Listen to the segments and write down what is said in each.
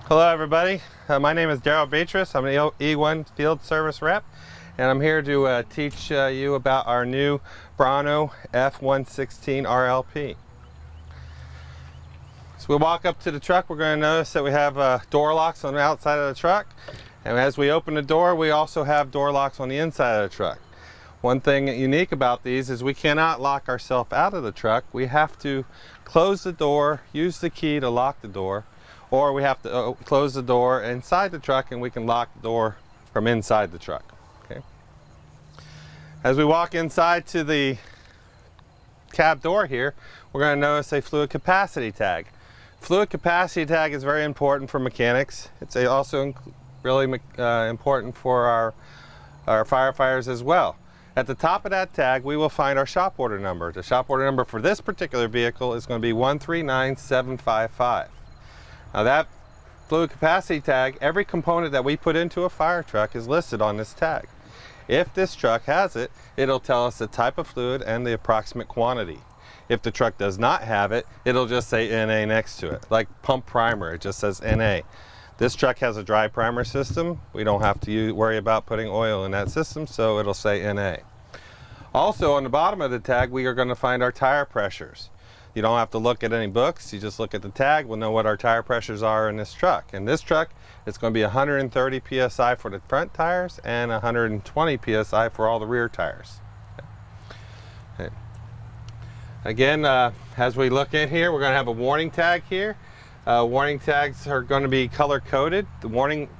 Hello everybody, my name is Daryl Beatrice. I'm an E1 field service rep, and I'm here to teach you about our new Bronto F116 RLP. So we walk up to the truck, we're going to notice that we have door locks on the outside of the truck, and as we open the door we also have door locks on the inside of the truck. One thing unique about these is we cannot lock ourselves out of the truck. We have to close the door, use the key to lock the door, or we have to close the door inside the truck and we can lock the door from inside the truck. Okay. As we walk inside to the cab door here, we're going to notice a fluid capacity tag. Fluid capacity tag is very important for mechanics. It's also really important for our firefighters as well. At the top of that tag we will find our shop order number. The shop order number for this particular vehicle is going to be 139755. Now that fluid capacity tag, every component that we put into a fire truck is listed on this tag. If this truck has it, it'll tell us the type of fluid and the approximate quantity. If the truck does not have it, it'll just say NA next to it. Like pump primer, it just says NA. This truck has a dry primer system. We don't have to worry about putting oil in that system, so it'll say NA. Also on the bottom of the tag we are going to find our tire pressures. You don't have to look at any books, you just look at the tag, we'll know what our tire pressures are in this truck. In this truck, it's going to be 130 psi for the front tires and 120 psi for all the rear tires. Okay. Again, as we look in here, we're going to have a warning tag here. Warning tags are going to be color coded.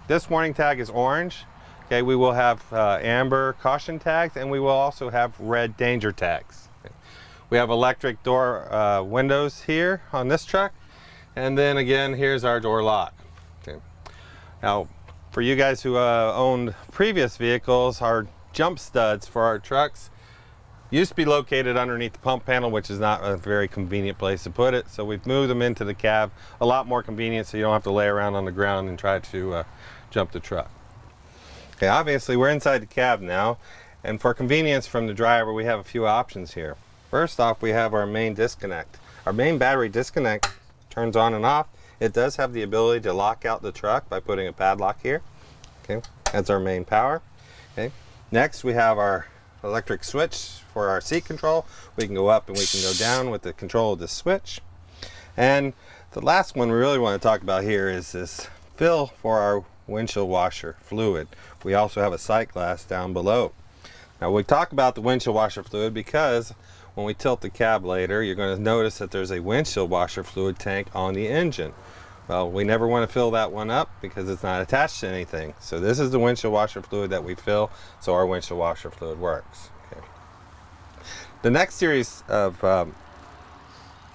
This warning tag is orange. Okay, we will have amber caution tags, and we will also have red danger tags. We have electric door windows here on this truck, and then again here's our door lock. Okay. Now for you guys who owned previous vehicles, our jump studs for our trucks used to be located underneath the pump panel, which is not a very convenient place to put it, so we've moved them into the cab. A lot more convenient, so you don't have to lay around on the ground and try to jump the truck. Okay, obviously we're inside the cab now, and for convenience from the driver we have a few options here. First off, we have our main disconnect. Our main battery disconnect turns on and off. It does have the ability to lock out the truck by putting a padlock here. Okay, that's our main power. Okay. Next we have our electric switch for our seat control. We can go up and we can go down with the control of the switch. And the last one we really want to talk about here is this fill for our windshield washer fluid. We also have a sight glass down below. Now we talk about the windshield washer fluid because when we tilt the cab later, you're going to notice that there's a windshield washer fluid tank on the engine. Well, we never want to fill that one up because it's not attached to anything. So this is the windshield washer fluid that we fill, so our windshield washer fluid works. Okay. The next series of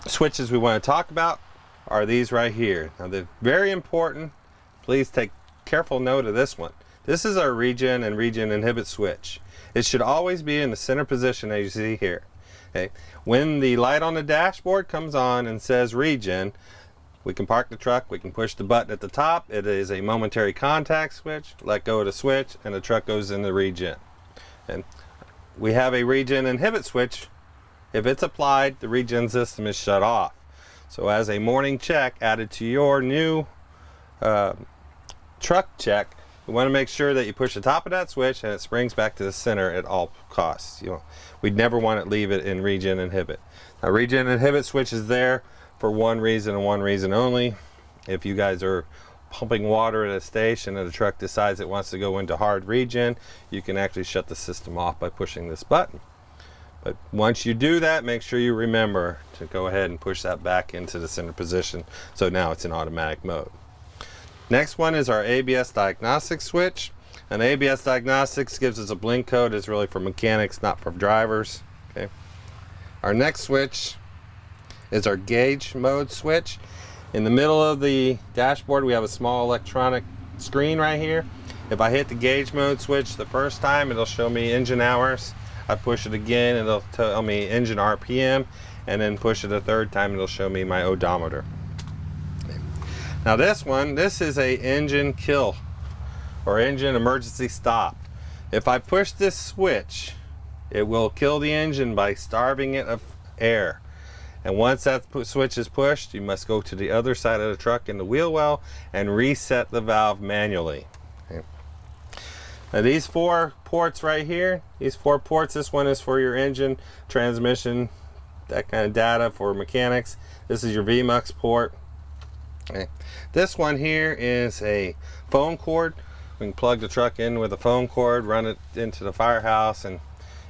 switches we want to talk about are these right here. Now they're very important. Please take careful note of this one. This is our regen and regen inhibit switch. It should always be in the center position as you see here. Okay. When the light on the dashboard comes on and says regen, we can park the truck, we can push the button at the top. It is a momentary contact switch. Let go of the switch and the truck goes into regen. And we have a regen inhibit switch. If it's applied, the regen system is shut off. So as a morning check added to your new truck check, we want to make sure that you push the top of that switch and it springs back to the center at all costs. We'd never want to leave it in regen inhibit. Now regen inhibit switch is there for one reason and one reason only. If you guys are pumping water at a station and the truck decides it wants to go into hard regen, you can actually shut the system off by pushing this button. But once you do that, make sure you remember to go ahead and push that back into the center position, so now it's in automatic mode. Next one is our ABS diagnostic switch. And ABS diagnostics gives us a blink code. It's really for mechanics, not for drivers. Okay. Our next switch is our gauge mode switch. In the middle of the dashboard we have a small electronic screen right here. If I hit the gauge mode switch the first time, it'll show me engine hours. I push it again, it'll tell me engine RPM, and then push it a third time, it'll show me my odometer. Now this is a engine kill or engine emergency stop. If I push this switch, it will kill the engine by starving it of air. And once that switch is pushed, you must go to the other side of the truck in the wheel well and reset the valve manually. Okay. Now these 4 ports right here, these 4 ports, this one is for your engine, transmission, that kind of data for mechanics. This is your VMUX port. Okay. This one here is a phone cord. We can plug the truck in with a phone cord, run it into the firehouse, and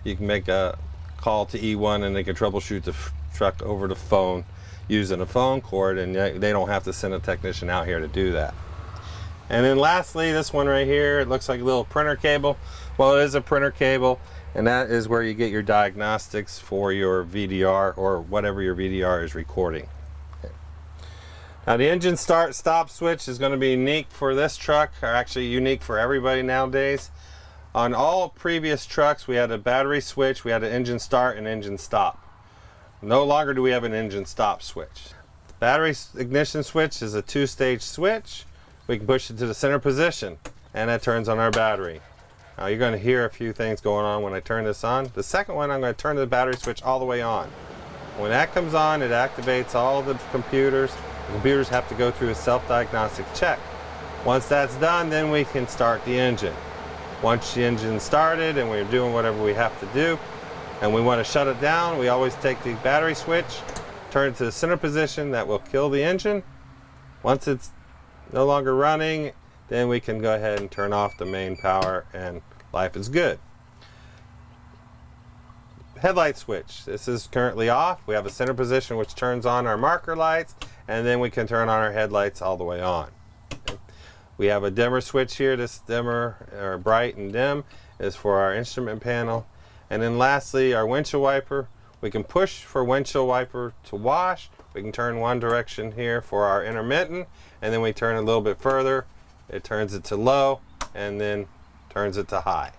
you can make a call to E1 and they can troubleshoot the truck over the phone using a phone cord, and they don't have to send a technician out here to do that. And then lastly, this one right here, it looks like a little printer cable. Well, it is a printer cable, and that is where you get your diagnostics for your VDR or whatever your VDR is recording. Okay. Now the engine start stop switch is going to be unique for this truck, or actually unique for everybody nowadays. On all previous trucks we had a battery switch, we had an engine start and engine stop. No longer do we have an engine stop switch. The battery ignition switch is a 2-stage switch. We can push it to the center position and that turns on our battery. Now you're going to hear a few things going on when I turn this on. The second one, I'm going to turn the battery switch all the way on. When that comes on, it activates all the computers. The computers have to go through a self-diagnostic check. Once that's done, then we can start the engine. Once the engine's started and we're doing whatever we have to do and we want to shut it down, we always take the battery switch, turn it to the center position. That will kill the engine. Once it's no longer running, then we can go ahead and turn off the main power and life is good. Headlight switch. This is currently off. We have a center position which turns on our marker lights, and then we can turn on our headlights all the way on. Okay. We have a dimmer switch here. This dimmer, or bright and dim, is for our instrument panel. And then lastly, our windshield wiper. We can push for windshield wiper to wash. We can turn one direction here for our intermittent, and then we turn a little bit further. It turns it to low and then turns it to high.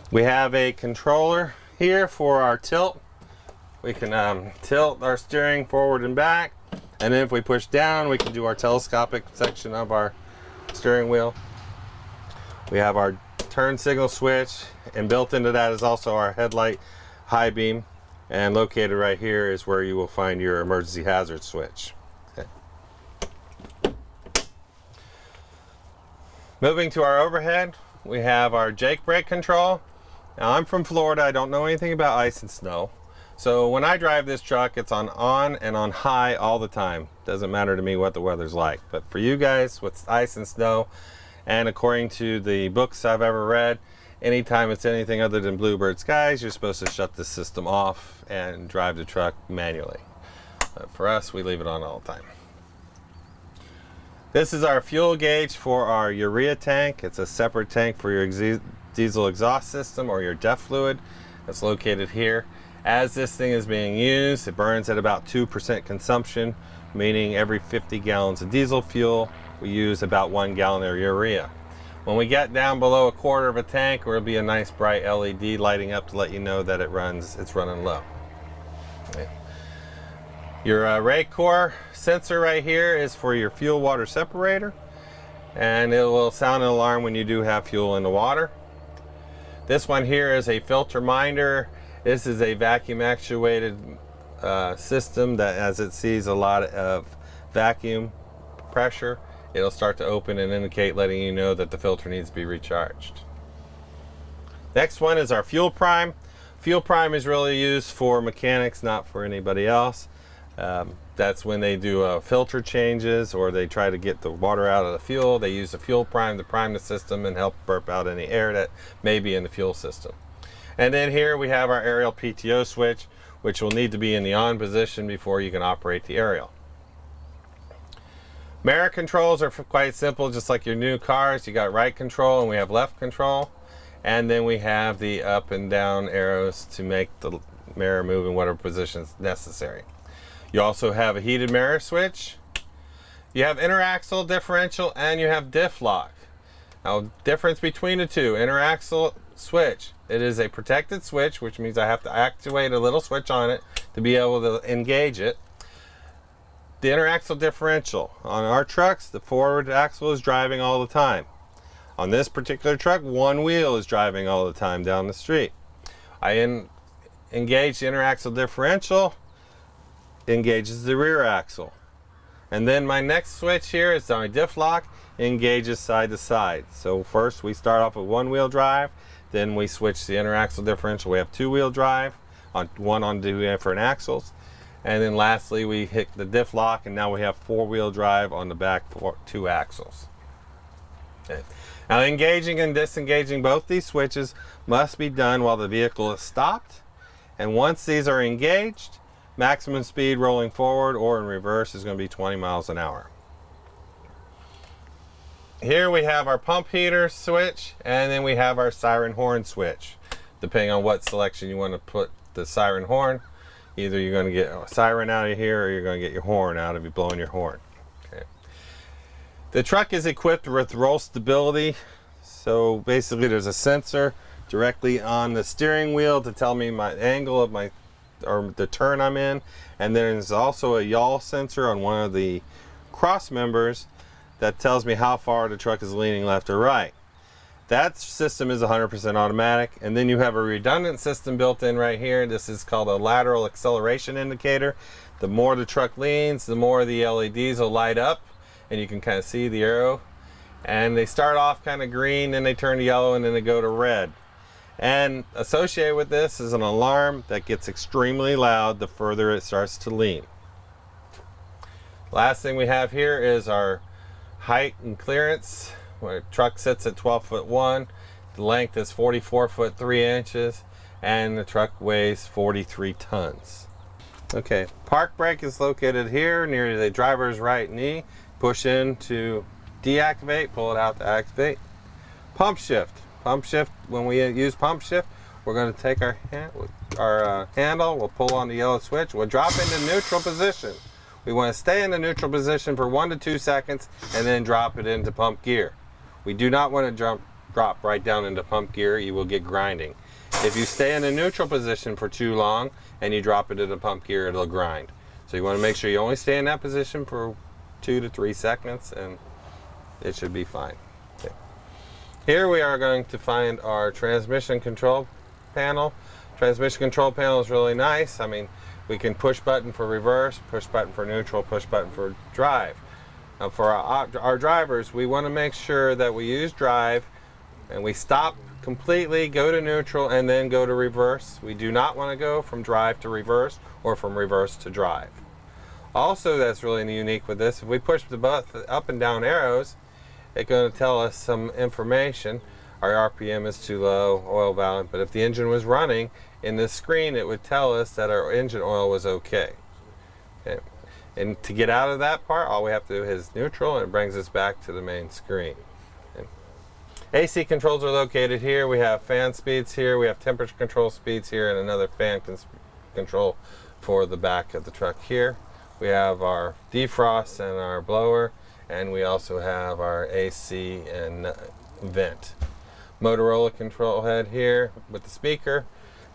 We have a controller here for our tilt. We can tilt our steering forward and back, and then if we push down, we can do our telescopic section of our steering wheel. We have our turn signal switch, and built into that is also our headlight high beam, and located right here is where you will find your emergency hazard switch. Okay. Moving to our overhead, we have our Jake brake control. Now I'm from Florida, I don't know anything about ice and snow. So when I drive this truck, it's on and on high all the time. Doesn't matter to me what the weather's like. But for you guys with ice and snow, and according to the books I've ever read, anytime it's anything other than bluebird skies, you're supposed to shut the system off and drive the truck manually. But for us, we leave it on all the time. This is our fuel gauge for our urea tank. It's a separate tank for your diesel exhaust system or your DEF fluid. That's located here. As this thing is being used, it burns at about 2% consumption, meaning every 50 gallons of diesel fuel, we use about 1 gallon of urea. When we get down below a quarter of a tank, there will be a nice bright LED lighting up to let you know that it's running low. Okay. Your rake core sensor right here is for your fuel water separator, and it will sound an alarm when you do have fuel in the water. This one here is a filter minder. This is a vacuum actuated system that, as it sees a lot of vacuum pressure, it'll start to open and indicate, letting you know that the filter needs to be recharged. Next one is our fuel prime. Fuel prime is really used for mechanics, not for anybody else. That's when they do filter changes or they try to get the water out of the fuel. They use the fuel prime to prime the system and help burp out any air that may be in the fuel system. And then here we have our aerial PTO switch, which will need to be in the on position before you can operate the aerial. Mirror controls are quite simple, just like your new cars. You got right control and we have left control. And then we have the up and down arrows to make the mirror move in whatever position is necessary. You also have a heated mirror switch. You have interaxle, differential, and you have diff lock. Now, difference between the two, interaxle switch. It is a protected switch, which means I have to activate a little switch on it to be able to engage it. The interaxle differential. On our trucks, the forward axle is driving all the time. On this particular truck, one wheel is driving all the time down the street. I engage the interaxle differential. engages the rear axle. And then my next switch here is my diff lock, engages side to side. So first we start off with one-wheel drive, then we switch the inner axle differential. We have two-wheel drive, one on two different axles. And then lastly we hit the diff lock, and now we have four-wheel drive on the back two axles. Okay. Now engaging and disengaging both these switches must be done while the vehicle is stopped. And once these are engaged, maximum speed rolling forward or in reverse is going to be 20 miles an hour. Here we have our pump heater switch, and then we have our siren horn switch. Depending on what selection you want to put the siren horn, either you're going to get a siren out of here or you're going to get your horn out if you're blowing your horn. Okay. The truck is equipped with roll stability. So basically there's a sensor directly on the steering wheel to tell me my angle of or the turn I'm in, and there's also a yaw sensor on one of the cross members that tells me how far the truck is leaning left or right. That system is 100% automatic, and then you have a redundant system built in right here. This is called a lateral acceleration indicator. The more the truck leans, the more the LEDs will light up, and you can kind of see the arrow, and they start off kind of green, then they turn to yellow, and then they go to red. And associated with this is an alarm that gets extremely loud the further it starts to lean. Last thing we have here is our height and clearance. Where the truck sits at 12'1", the length is 44'3", and the truck weighs 43 tons. Okay, park brake is located here near the driver's right knee. Push in to deactivate, pull it out to activate. Pump shift. Pump shift, when we use pump shift, we're going to take our handle, we'll pull on the yellow switch, we'll drop into neutral position. We want to stay in the neutral position for 1 to 2 seconds and then drop it into pump gear. We do not want to drop right down into pump gear, you will get grinding. If you stay in the neutral position for too long and you drop it into pump gear, it'll grind. So you want to make sure you only stay in that position for 2 to 3 seconds and it should be fine. Okay. Here we are going to find our transmission control panel. Transmission control panel is really nice. I mean, we can push button for reverse, push button for neutral, push button for drive. Now for our drivers, we want to make sure that we use drive and we stop completely, go to neutral, and then go to reverse. We do not want to go from drive to reverse or from reverse to drive. Also, that's really unique with this, if we push the up and down arrows, it's going to tell us some information. Our RPM is too low, oil valve, but if the engine was running, in this screen it would tell us that our engine oil was okay. Okay. And to get out of that part, all we have to do is neutral, and it brings us back to the main screen. Okay. AC controls are located here. We have fan speeds here, we have temperature control speeds here, and another fan control for the back of the truck here. We have our defrost and our blower, and we also have our AC and vent. Motorola control head here with the speaker,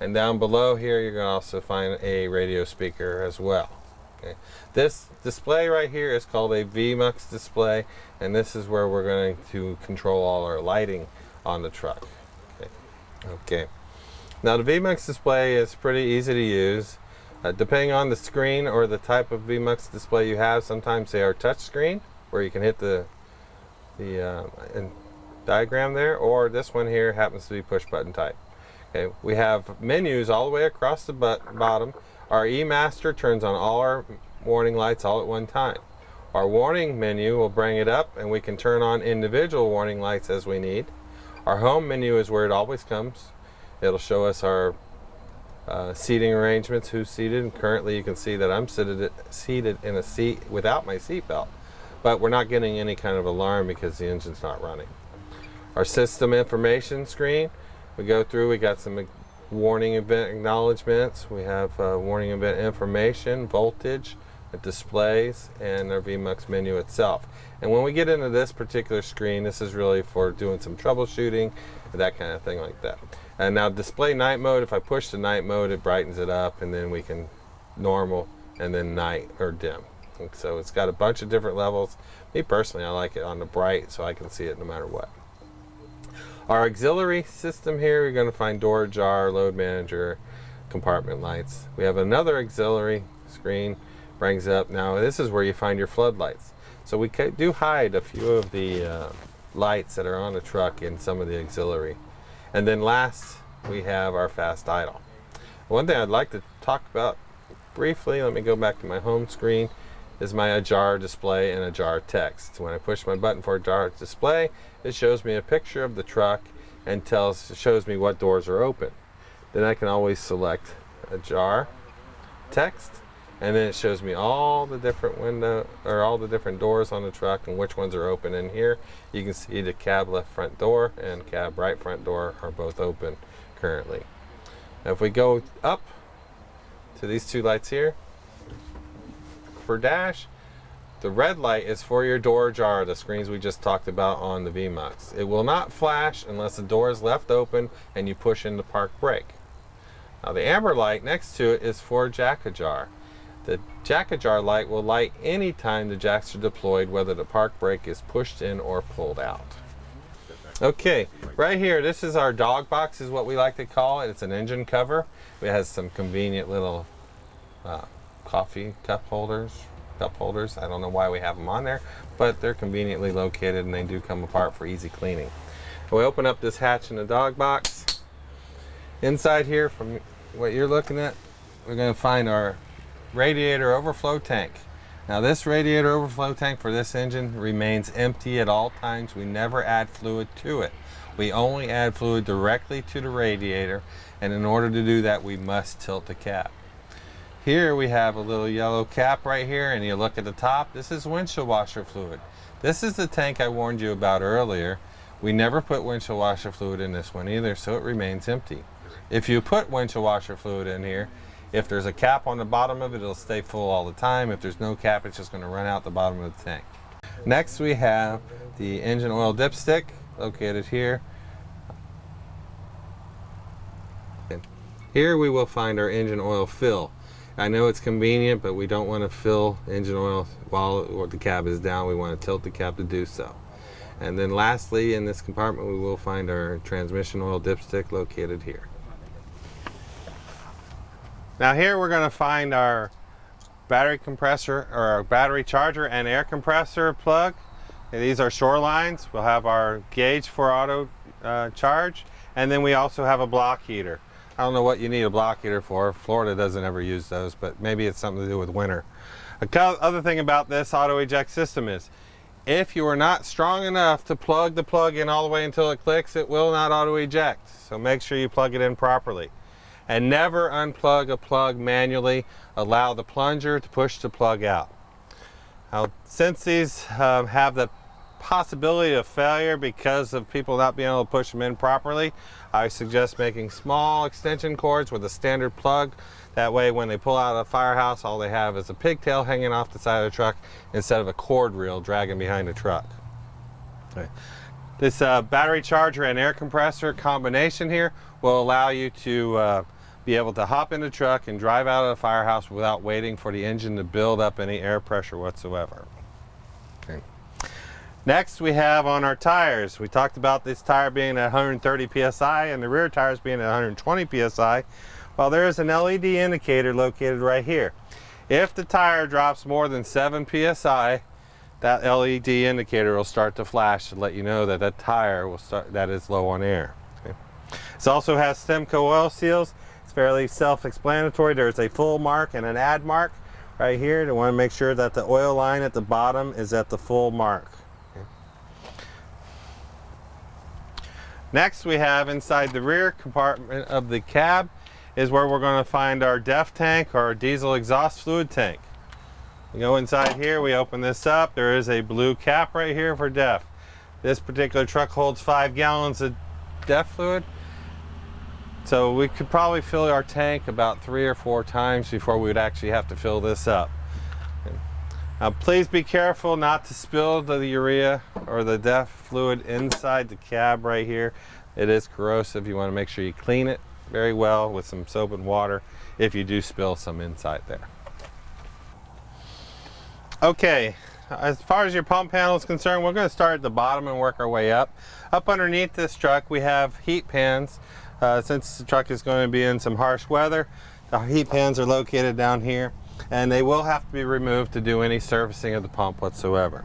and down below here you're going to also find a radio speaker as well. Okay. This display right here is called a VMUX display, and this is where we're going to control all our lighting on the truck. Okay. Okay. Now the VMUX display is pretty easy to use. Depending on the screen or the type of VMUX display you have, sometimes they are touch screen where you can hit the diagram there, or this one here happens to be push button type. Okay, we have menus all the way across the bottom. Our eMaster turns on all our warning lights all at one time. Our warning menu will bring it up, and we can turn on individual warning lights as we need. Our home menu is where it always comes. It'll show us our seating arrangements, who's seated, and currently you can see that I'm seated in a seat without my seat belt, but we're not getting any kind of alarm because the engine's not running. Our system information screen, we go through, we got some warning event acknowledgments, we have warning event information, voltage, displays, and our VMUX menu itself. And when we get into this particular screen, this is really for doing some troubleshooting, that kind of thing like that. And now display night mode, if I push the night mode, it brightens it up, and then we can normal, and then night or dim. And so it's got a bunch of different levels. Me personally, I like it on the bright so I can see it no matter what. Our auxiliary system here, you're going to find door jar, load manager, compartment lights. We have another auxiliary screen brings it up. Now this is where you find your floodlights. So we do hide a few of the lights that are on the truck in some of the auxiliary. And then last, we have our fast idle. One thing I'd like to talk about briefly, let me go back to my home screen, is my ajar display and ajar text. When I push my button for ajar display, it shows me a picture of the truck and shows me what doors are open. Then I can always select ajar text, and then it shows me all the different all the different doors on the truck and which ones are open. In here you can see the cab left front door and cab right front door are both open currently. Now if we go up to these two lights here for dash, the red light is for your door ajar, the screens we just talked about on the VMUX. It will not flash unless the door is left open and you push in the park brake. Now the amber light next to it is for jack ajar. The jack ajar light will light anytime the jacks are deployed, whether the park brake is pushed in or pulled out. Okay, right here, this is our dog box, is what we like to call it. It's an engine cover. It has some convenient little coffee cup holders. I don't know why we have them on there, but they're conveniently located and they do come apart for easy cleaning. We open up this hatch in the dog box. Inside here, from what you're looking at, we're going to find our radiator overflow tank. Now this radiator overflow tank for this engine remains empty at all times. We never add fluid to it. We only add fluid directly to the radiator, and in order to do that we must tilt the cap. Here we have a little yellow cap right here, and you look at the top, this is windshield washer fluid. This is the tank I warned you about earlier. We never put windshield washer fluid in this one either, so it remains empty. If you put windshield washer fluid in here, if there's a cap on the bottom of it, it'll stay full all the time. If there's no cap, it's just going to run out the bottom of the tank. Next we have the engine oil dipstick located here. Here we will find our engine oil fill. I know it's convenient, but we don't want to fill engine oil while the cab is down. We want to tilt the cab to do so. And then lastly, in this compartment, we will find our transmission oil dipstick located here. Now here we're going to find our battery compressor, or our battery charger and air compressor plug. These are Shorelines. We'll have our gauge for auto charge, and then we also have a block heater. I don't know what you need a block heater for. Florida doesn't ever use those, but maybe it's something to do with winter. Other thing about this auto eject system is, if you are not strong enough to plug the plug in all the way until it clicks, it will not auto eject. So make sure you plug it in properly. And never unplug a plug manually. Allow the plunger to push the plug out. Now, since these have the possibility of failure because of people not being able to push them in properly, I suggest making small extension cords with a standard plug. That way when they pull out of the firehouse, all they have is a pigtail hanging off the side of the truck instead of a cord reel dragging behind the truck. Okay. This battery charger and air compressor combination here will allow you to be able to hop in the truck and drive out of the firehouse without waiting for the engine to build up any air pressure whatsoever. Okay. Next we have on our tires. We talked about this tire being at 130 psi and the rear tires being at 120 psi. Well, there is an LED indicator located right here. If the tire drops more than 7 psi, that LED indicator will start to flash to let you know that that tire that is low on air. Okay. This also has Stemco oil seals. It's fairly self-explanatory. There's a full mark and an add mark right here. You want to make sure that the oil line at the bottom is at the full mark. Okay. Next we have inside the rear compartment of the cab is where we're going to find our DEF tank, or our diesel exhaust fluid tank. We go inside here, we open this up, there is a blue cap right here for DEF. This particular truck holds 5 gallons of DEF fluid, so we could probably fill our tank about 3 or 4 times before we would actually have to fill this up. Now please be careful not to spill the urea or the DEF fluid inside the cab right here. It is corrosive. You want to make sure you clean it very well with some soap and water if you do spill some inside there. Okay, as far as your pump panel is concerned, we're going to start at the bottom and work our way up. Up underneath this truck we have heat pans. Since the truck is going to be in some harsh weather, the heat pans are located down here. and they will have to be removed to do any servicing of the pump whatsoever.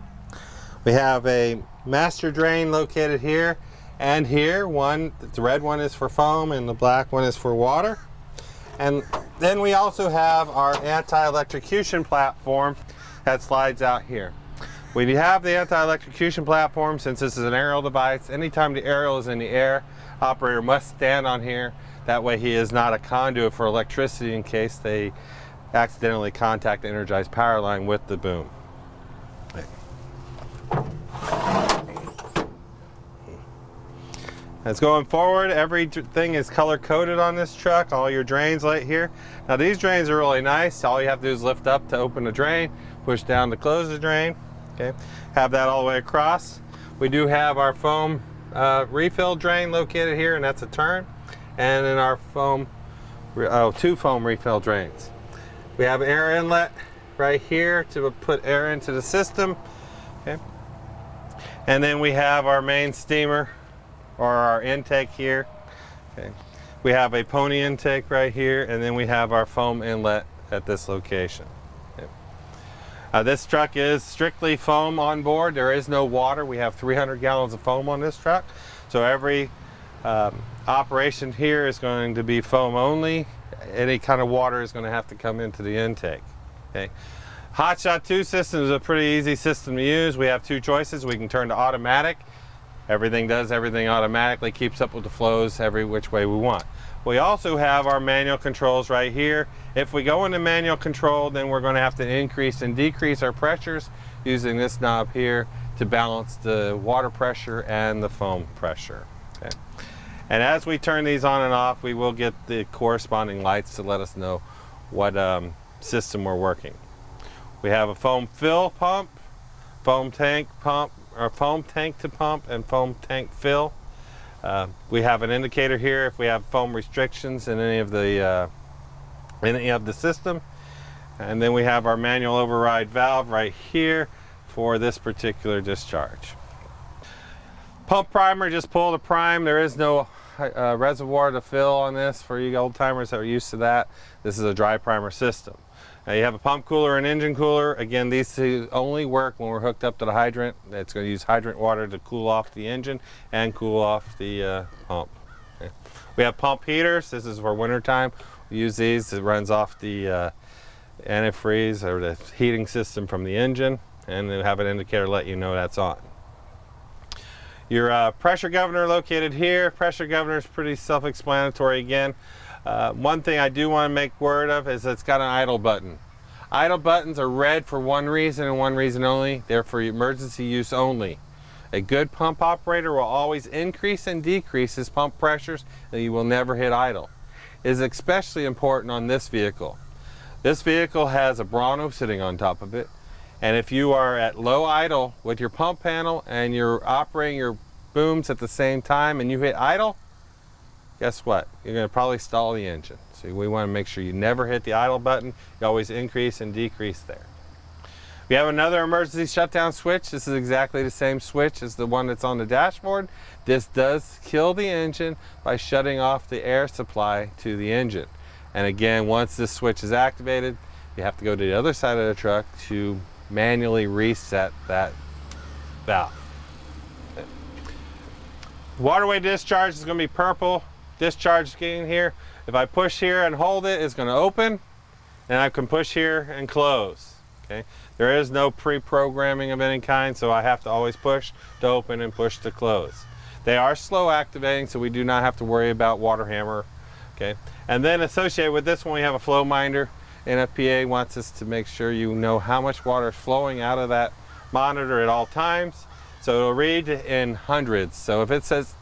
We have a master drain located here and here. The red one is for foam and the black one is for water. And then we also have our anti-electrocution platform that slides out here. We have the anti-electrocution platform since this is an aerial device. Anytime the aerial is in the air, operator must stand on here. That way he is not a conduit for electricity in case they accidentally contact the energized power line with the boom. As going forward, everything is color coded on this truck, all your drains right here. Now these drains are really nice. All you have to do is lift up to open the drain, push down to close the drain. Okay, have that all the way across. We do have our foam refill drain located here, and that's a turn. And then our foam, two foam refill drains. We have air inlet right here to put air into the system. Okay, and then we have our main steamer, or our intake here. Okay. We have a pony intake right here, and then we have our foam inlet at this location. Okay. This truck is strictly foam on board. There is no water. We have 300 gallons of foam on this truck. So every operation here is going to be foam only. Any kind of water is going to have to come into the intake. Okay. Hotshot 2 system is a pretty easy system to use. We have two choices. We can turn to automatic. Everything does everything automatically, keeps up with the flows every which way we want. We also have our manual controls right here. If we go into manual control, then we're going to have to increase and decrease our pressures using this knob here to balance the water pressure and the foam pressure. Okay. And as we turn these on and off, we will get the corresponding lights to let us know what system we're working. We have a foam fill pump, foam tank pump, or foam tank to pump, and foam tank fill. We have an indicator here if we have foam restrictions in any of the system. And then we have our manual override valve right here for this particular discharge. Pump primer, just pull the prime. There is no reservoir to fill on this for you old timers that are used to that. This is a dry primer system. Now you have a pump cooler and engine cooler. Again, these two only work when we're hooked up to the hydrant. It's going to use hydrant water to cool off the engine and cool off the pump. Okay. We have pump heaters. This is for winter time. We use these. It runs off the antifreeze or the heating system from the engine, and then have an indicator to let you know that's on. Your pressure governor located here. Pressure governor is pretty self-explanatory again. One thing I do want to make word of is it's got an idle button. Idle buttons are red for one reason and one reason only. They're for emergency use only. A good pump operator will always increase and decrease his pump pressures, and you will never hit idle. It is especially important on this vehicle. This vehicle has a Bronto sitting on top of it, and if you are at low idle with your pump panel and you're operating your booms at the same time and you hit idle, guess what? You're going to probably stall the engine. So we want to make sure you never hit the idle button. You always increase and decrease there. We have another emergency shutdown switch. This is exactly the same switch as the one that's on the dashboard. This does kill the engine by shutting off the air supply to the engine. And again, once this switch is activated, you have to go to the other side of the truck to manually reset that valve. Okay. Waterway discharge is going to be purple. Discharge screen here. If I push here and hold it, it's going to open, and I can push here and close. Okay. There is no pre-programming of any kind, so I have to always push to open and push to close. They are slow activating, so we do not have to worry about water hammer. Okay. And then associated with this one, we have a flow minder. NFPA wants us to make sure you know how much water is flowing out of that monitor at all times. So it'll read in hundreds. So if it says,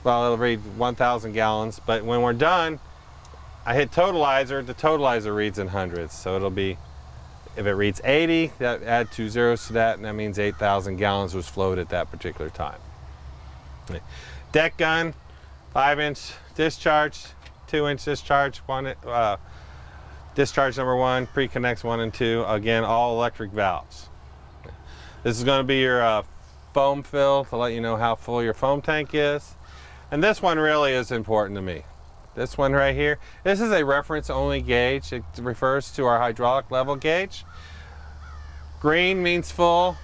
well, it'll read 1,000 gallons, but when we're done, I hit totalizer, the totalizer reads in hundreds. So it'll be, if it reads 80, that add 2 zeros to that, and that means 8,000 gallons was flowed at that particular time. Okay. Deck gun, 5-inch discharge, 2-inch discharge, discharge number 1, pre-connects 1 and 2, again, all electric valves. This is going to be your foam fill to let you know how full your foam tank is. And this one really is important to me. This one right here, this is a reference only gauge. It refers to our hydraulic level gauge. Green means full,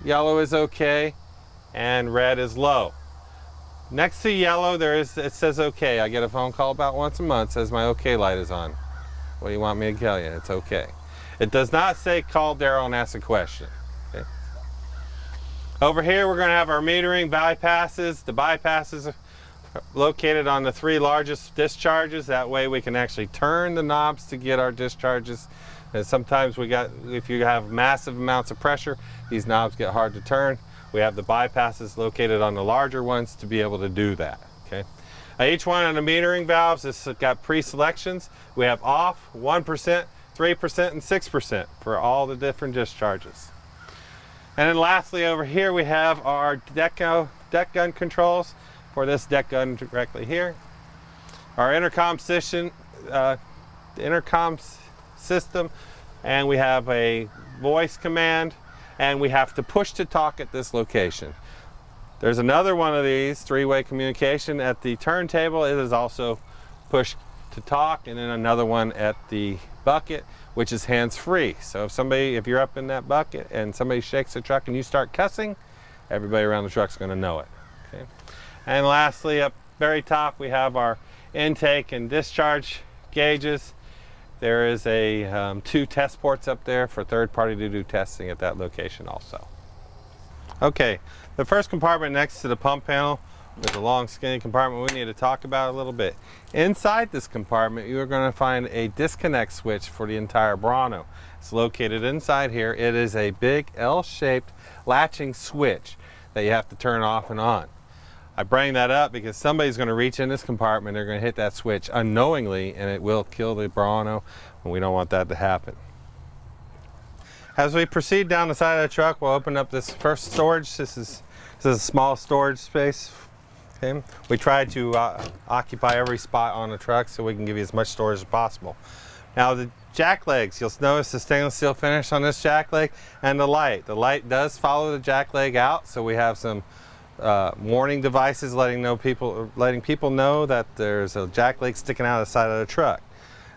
yellow is okay, and red is low. Next to yellow, it says okay. I get a phone call about once a month, says my okay light is on. What do you want me to tell you? It's okay. It does not say call Daryl and ask a question. Okay. Over here, we're going to have our metering bypasses. The bypasses are located on the 3 largest discharges. That way we can actually turn the knobs to get our discharges. And sometimes if you have massive amounts of pressure, these knobs get hard to turn. We have the bypasses located on the larger ones to be able to do that. Okay. Each one of the metering valves has got pre-selections. We have off, 1%, 3%, and 6% for all the different discharges. And then lastly over here we have our deck gun controls for this deck gun directly here. Our intercom system, and we have a voice command, and we have to push to talk at this location. There's another one of these, 3-way communication at the turntable. It is also push to talk, and then another one at the bucket, which is hands-free. So if you're up in that bucket and somebody shakes the truck and you start cussing, everybody around the truck's going to know it. Okay. And lastly, up very top, we have our intake and discharge gauges. There is 2 test ports up there for third party to do testing at that location also. Okay, the first compartment next to the pump panel with the long skinny compartment we need to talk about a little bit. Inside this compartment you are going to find a disconnect switch for the entire Bronto. It's located inside here. It is a big L-shaped latching switch that you have to turn off and on. I bring that up because somebody's going to reach in this compartment, they're going to hit that switch unknowingly, and it will kill the Bronto, and we don't want that to happen. As we proceed down the side of the truck, we'll open up this first storage. This is a small storage space. Okay. We try to occupy every spot on the truck so we can give you as much storage as possible. Now the jack legs, you'll notice the stainless steel finish on this jack leg, and the light. The light does follow the jack leg out, so we have some warning devices letting people know that there's a jack leg sticking out of the side of the truck.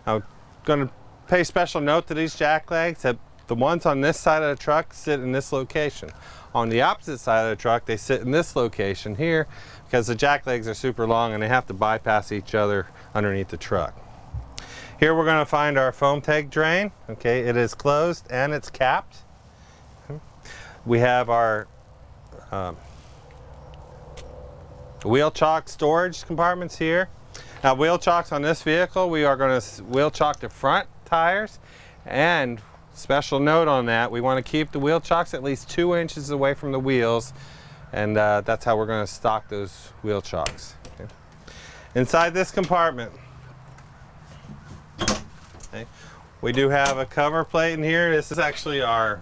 I'm going to pay special note to these jack legs. That the ones on this side of the truck sit in this location. On the opposite side of the truck, they sit in this location here because the jack legs are super long and they have to bypass each other underneath the truck. Here we're going to find our foam tank drain. Okay, it is closed and it's capped. We have our wheel chock storage compartments here. Now wheel chocks on this vehicle, we are going to wheel chock the front tires, and special note on that, we want to keep the wheel chocks at least 2 inches away from the wheels, and that's how we're going to stock those wheel chocks. Okay. Inside this compartment, okay, we do have a cover plate in here. This is actually our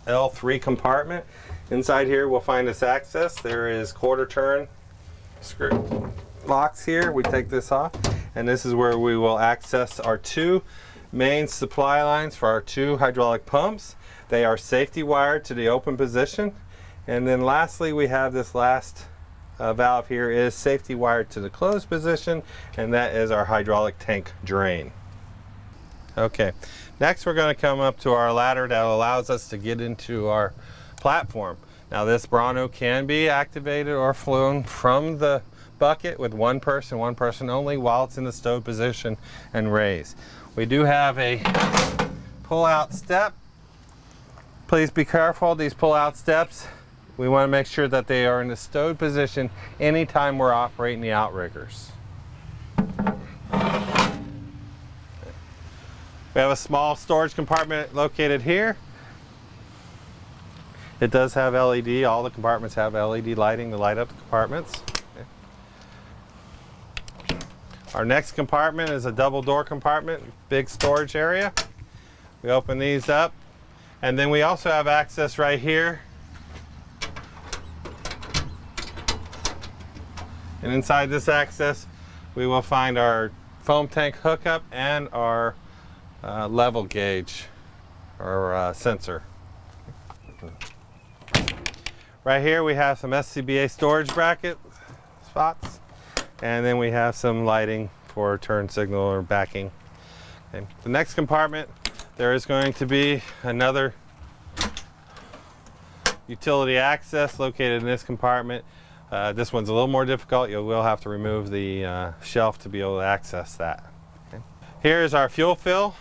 L3 compartment. Inside here we'll find this access. There is quarter turn screw locks here. We take this off, and this is where we will access our 2 main supply lines for our 2 hydraulic pumps. They are safety wired to the open position, and then lastly we have this last valve here is safety wired to the closed position, and that is our hydraulic tank drain. Okay, next we're going to come up to our ladder that allows us to get into our platform. Now this Bronto can be activated or flown from the bucket with one person only, while it's in the stowed position and raised. We do have a pull-out step. Please be careful, these pull-out steps, we want to make sure that they are in the stowed position anytime we're operating the outriggers. We have a small storage compartment located here. It does have LED. All the compartments have LED lighting to light up the compartments. Okay. Our next compartment is a double door compartment, big storage area. We open these up, and then we also have access right here. And inside this access, we will find our foam tank hookup and our level gauge or sensor. Right here we have some SCBA storage bracket spots. and then we have some lighting for turn signal or backing. Okay. The next compartment, there is going to be another utility access located in this compartment. This one's a little more difficult. You will have to remove the shelf to be able to access that. Okay. Here is our fuel fill.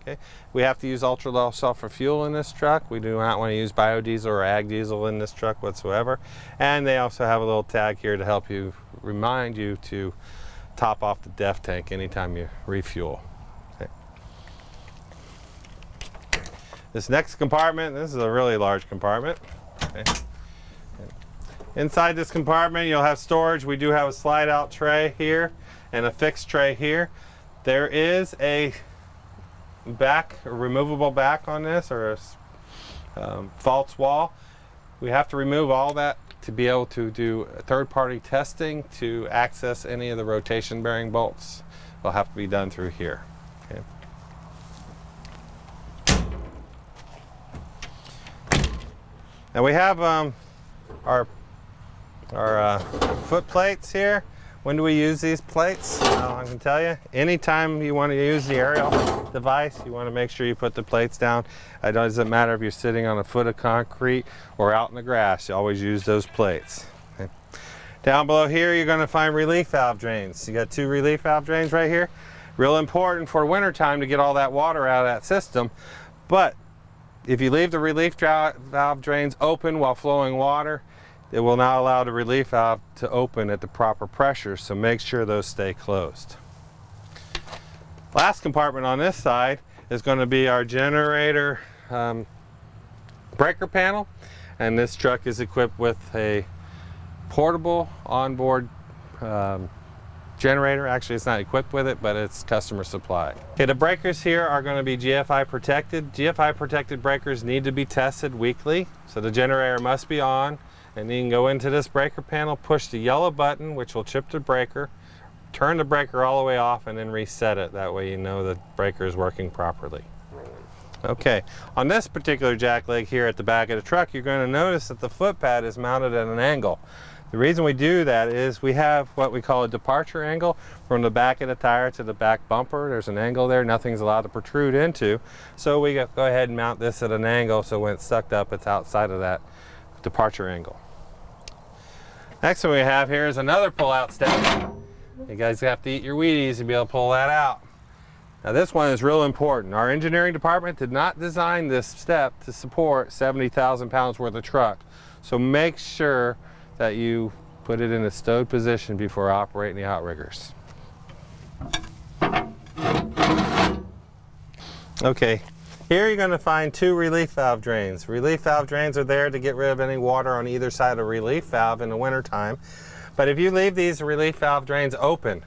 Okay. We have to use ultra low sulfur fuel in this truck. We do not want to use biodiesel or ag diesel in this truck whatsoever. And they also have a little tag here to help you, remind you to top off the DEF tank anytime you refuel. Okay. This next compartment, this is a really large compartment. Okay. Inside this compartment you'll have storage. We do have a slide out tray here and a fixed tray here. There is a removable back on this, or a false wall. We have to remove all that to be able to do third-party testing to access any of the rotation bearing bolts. Will have to be done through here. Okay. Now we have our foot plates here. When do we use these plates? Well, I can tell you, anytime you want to use the aerial device, you want to make sure you put the plates down. It doesn't matter if you're sitting on a foot of concrete or out in the grass, you always use those plates. Okay. Down below here, you're going to find relief valve drains. You got 2 relief valve drains right here. Real important for winter time to get all that water out of that system. But if you leave the relief valve drains open while flowing water, it will not allow the relief valve to open at the proper pressure, so make sure those stay closed. Last compartment on this side is going to be our generator breaker panel, and this truck is equipped with a portable onboard generator. Actually, it's not equipped with it, but it's customer supply. Okay, the breakers here are going to be GFI protected. GFI protected breakers need to be tested weekly, so the generator must be on. And you can go into this breaker panel, push the yellow button, which will chip the breaker, turn the breaker all the way off, and then reset it. That way you know the breaker is working properly. Okay, on this particular jack leg here at the back of the truck, you're going to notice that the foot pad is mounted at an angle. The reason we do that is we have what we call a departure angle from the back of the tire to the back bumper. There's an angle there, nothing's allowed to protrude into. So we go ahead and mount this at an angle so when it's sucked up, it's outside of that departure angle. Next one we have here is another pull-out step. You guys have to eat your Wheaties to be able to pull that out. Now this one is real important. Our engineering department did not design this step to support 70,000 pounds worth of truck. So make sure that you put it in a stowed position before operating the outriggers. Okay. Here you're going to find 2 relief valve drains. Relief valve drains are there to get rid of any water on either side of the relief valve in the wintertime. But if you leave these relief valve drains open,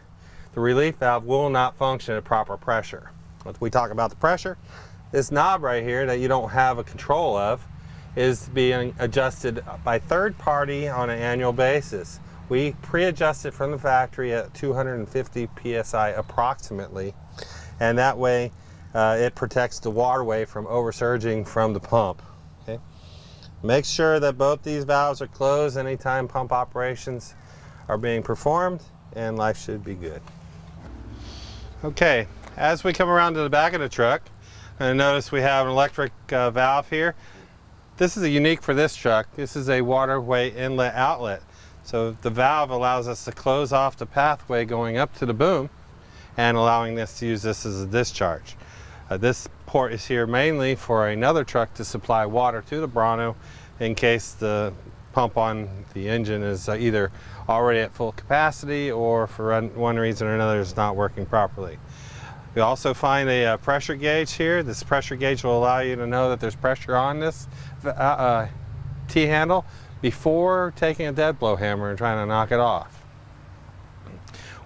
the relief valve will not function at proper pressure. When we talk about the pressure, this knob right here that you don't have a control of is being adjusted by third party on an annual basis. We pre-adjust it from the factory at 250 psi approximately, and that way it protects the waterway from oversurging from the pump. Okay? Make sure that both these valves are closed anytime pump operations are being performed, and life should be good. Okay, as we come around to the back of the truck, and notice we have an electric valve here. This is unique for this truck. This is a waterway inlet outlet. So the valve allows us to close off the pathway going up to the boom and allowing us to use this as a discharge. This port is here mainly for another truck to supply water to the Bronto in case the pump on the engine is either already at full capacity or for one reason or another is not working properly. We also find a pressure gauge here. This pressure gauge will allow you to know that there's pressure on this T-handle before taking a dead blow hammer and trying to knock it off.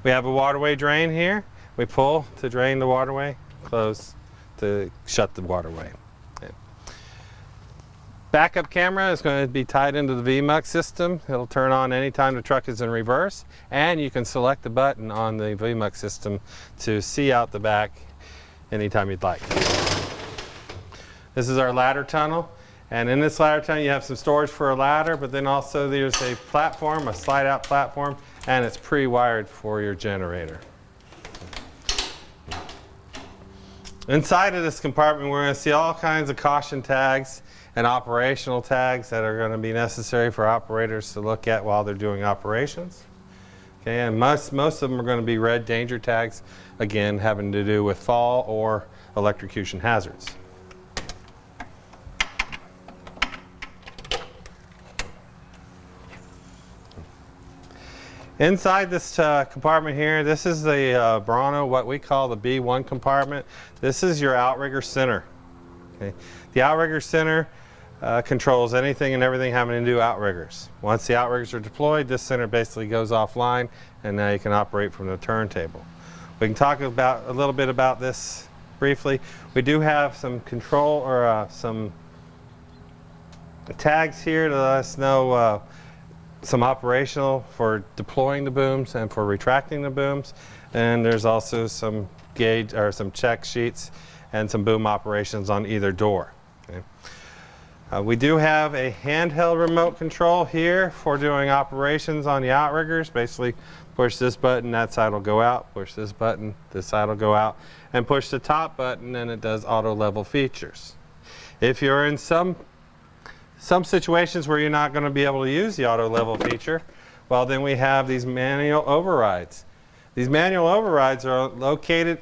We have a waterway drain here. We pull to drain the waterway, close to shut the waterway. Okay. Backup camera is going to be tied into the VMUX system. It'll turn on anytime the truck is in reverse, and you can select the button on the VMUX system to see out the back anytime you'd like. This is our ladder tunnel, And in this ladder tongue, you have some storage for a ladder, but then also there's a platform, a slide out platform, and it's pre-wired for your generator. Inside of this compartment, we're going to see all kinds of caution tags and operational tags that are going to be necessary for operators to look at while they're doing operations. Okay, and most of them are going to be red danger tags, again having to do with fall or electrocution hazards. Inside this compartment here, this is the Bronto, what we call the B1 compartment. This is your outrigger center. Okay. The outrigger center controls anything and everything having to do with outriggers. Once the outriggers are deployed, this center basically goes offline, and now you can operate from the turntable. We can talk about a little bit about this briefly. We do have some control or some tags here to let us know some operational for deploying the booms and for retracting the booms, and there's also some gauge or some check sheets and some boom operations on either door. Okay. We do have a handheld remote control here for doing operations on the outriggers. Basically, push this button, that side will go out, push this button, this side will go out, and push the top button and it does auto level features. If you're in some situations where you're not going to be able to use the auto level feature, well, then we have these manual overrides. These manual overrides are located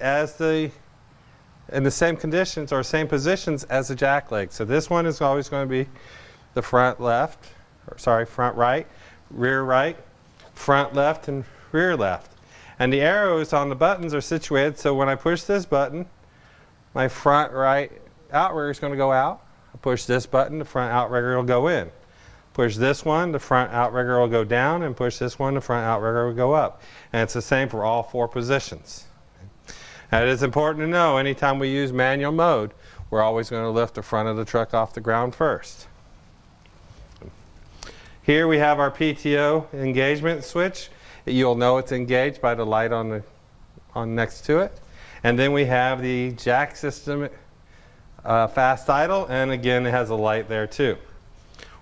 in the same conditions or same positions as the jack leg. So this one is always going to be the front left, or sorry, front right, front left, and rear left. And the arrows on the buttons are situated so when I push this button, my front right outrigger is going to go out. I push this button, the front outrigger will go in. Push this one, the front outrigger will go down, and push this one, the front outrigger will go up. And it's the same for all four positions. Now, it is important to know anytime we use manual mode, we're always going to lift the front of the truck off the ground first. Here we have our PTO engagement switch. You'll know it's engaged by the light on next to it. And then we have the jack system fast idle, and again it has a light there too.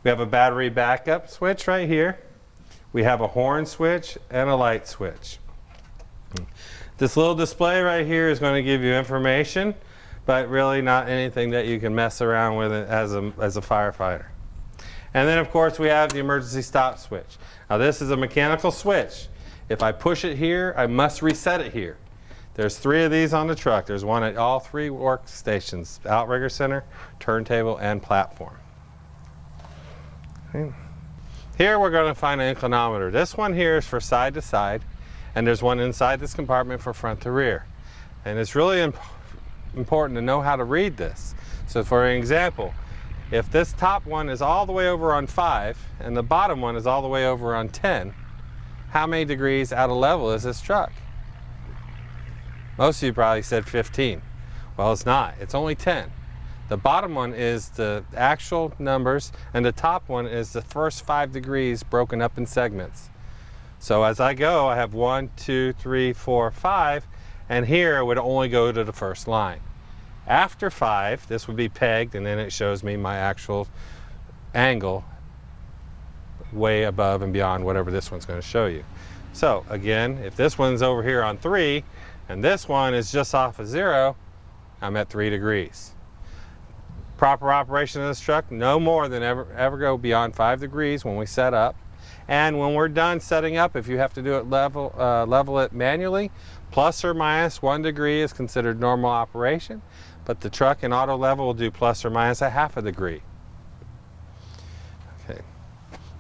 We have a battery backup switch right here. We have a horn switch and a light switch. This little display right here is going to give you information, but really not anything that you can mess around with it as a firefighter. And then of course we have the emergency stop switch. Now this is a mechanical switch. If I push it here, I must reset it here. There's 3 of these on the truck. There's one at all 3 workstations: outrigger center, turntable, and platform. Okay. Here we're going to find an inclinometer. This one here is for side to side, and there's one inside this compartment for front to rear. And it's really important to know how to read this. So for an example, if this top one is all the way over on 5 and the bottom one is all the way over on 10, how many degrees out of level is this truck? Most of you probably said 15. Well, it's not. It's only 10. The bottom one is the actual numbers, and the top one is the first 5 degrees broken up in segments. So as I go, I have 1, 2, 3, 4, 5, and here it would only go to the first line. After 5, this would be pegged, and then it shows me my actual angle way above and beyond whatever this one's going to show you. So again, if this one's over here on 3, and this one is just off of 0, I'm at 3 degrees. Proper operation of this truck, no more than ever go beyond 5 degrees when we set up. And when we're done setting up, if you have to do it level it manually, plus or minus 1 degree is considered normal operation, but the truck in auto level will do plus or minus a half a degree. Okay.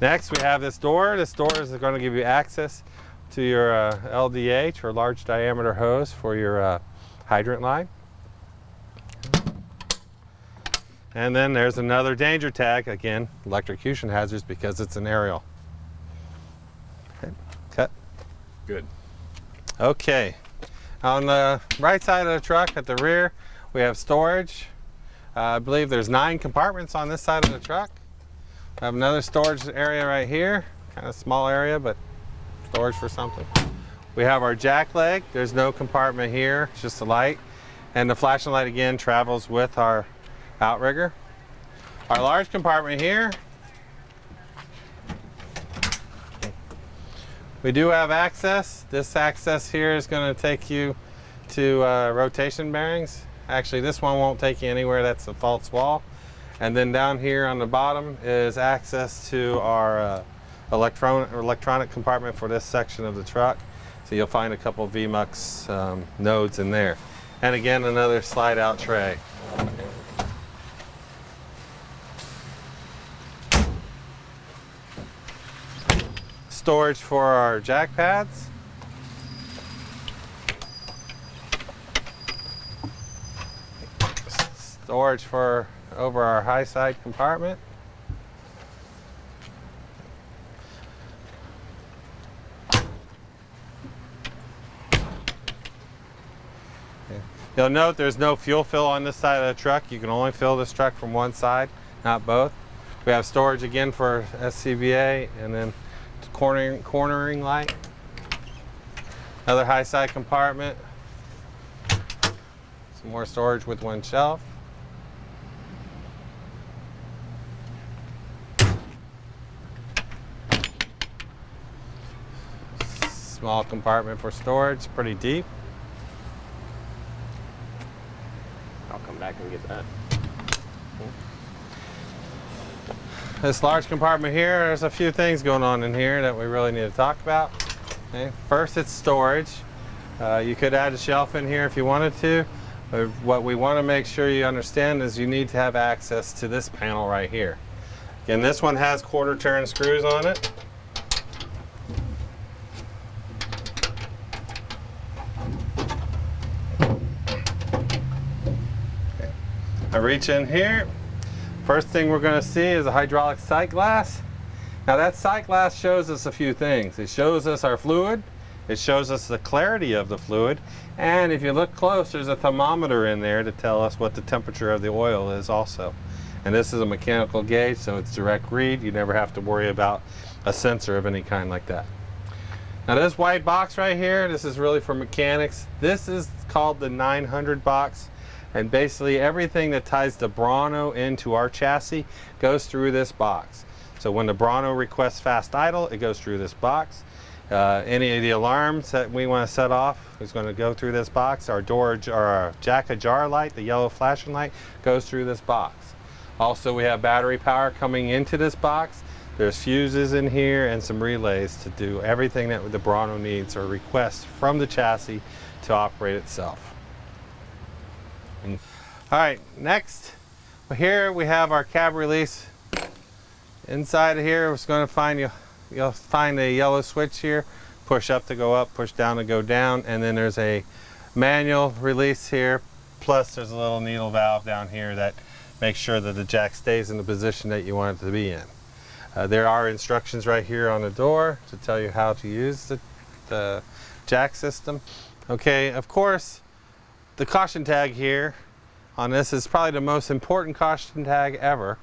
Next we have this door. This door is going to give you access to your LDH, or large diameter hose, for your hydrant line. And then there's another danger tag, again, electrocution hazards, because it's an aerial. Okay. Cut. Good. Okay. On the right side of the truck at the rear, we have storage. I believe there's 9 compartments on this side of the truck. I have another storage area right here, kind of small area, but storage for something. We have our jack leg. There's no compartment here, it's just a light. And the flashing light again travels with our outrigger. Our large compartment here, we do have access. This access here is going to take you to rotation bearings. Actually, this one won't take you anywhere. That's a false wall. And then down here on the bottom is access to our electronic compartment for this section of the truck. So you'll find a couple VMUX nodes in there. And again, another slide out tray. Storage for our jack pads. Storage for over our high side compartment. You'll note there's no fuel fill on this side of the truck. You can only fill this truck from one side, not both. We have storage again for SCBA, and then cornering light. Another high side compartment. Some more storage with one shelf. Small compartment for storage, pretty deep. I'll come back and get that. This large compartment here, there's a few things going on in here that we really need to talk about. Okay. First, it's storage. You could add a shelf in here if you wanted to, but what we want to make sure you understand is you need to have access to this panel right here. Again, this one has quarter turn screws on it. Okay. I reach in here. First thing we're going to see is a hydraulic sight glass. Now that sight glass shows us a few things. It shows us our fluid, it shows us the clarity of the fluid, and if you look close, there's a thermometer in there to tell us what the temperature of the oil is also. And this is a mechanical gauge, so it's direct read. You never have to worry about a sensor of any kind like that. Now this white box right here, this is really for mechanics. This is called the 900 box. And basically everything that ties the Bronto into our chassis goes through this box. So when the Bronto requests fast idle, it goes through this box. Any of the alarms that we want to set off is going to go through this box. Our jack ajar light, the yellow flashing light, goes through this box. Also, we have battery power coming into this box. There's fuses in here and some relays to do everything that the Bronto needs or requests from the chassis to operate itself. All right, next, here we have our cab release. Inside of here, we're going to find you'll find a yellow switch here. Push up to go up, push down to go down, and then there's a manual release here. Plus, there's a little needle valve down here that makes sure that the jack stays in the position that you want it to be in. There are instructions right here on the door to tell you how to use the jack system. Okay, of course, the caution tag here on this is probably the most important caution tag ever,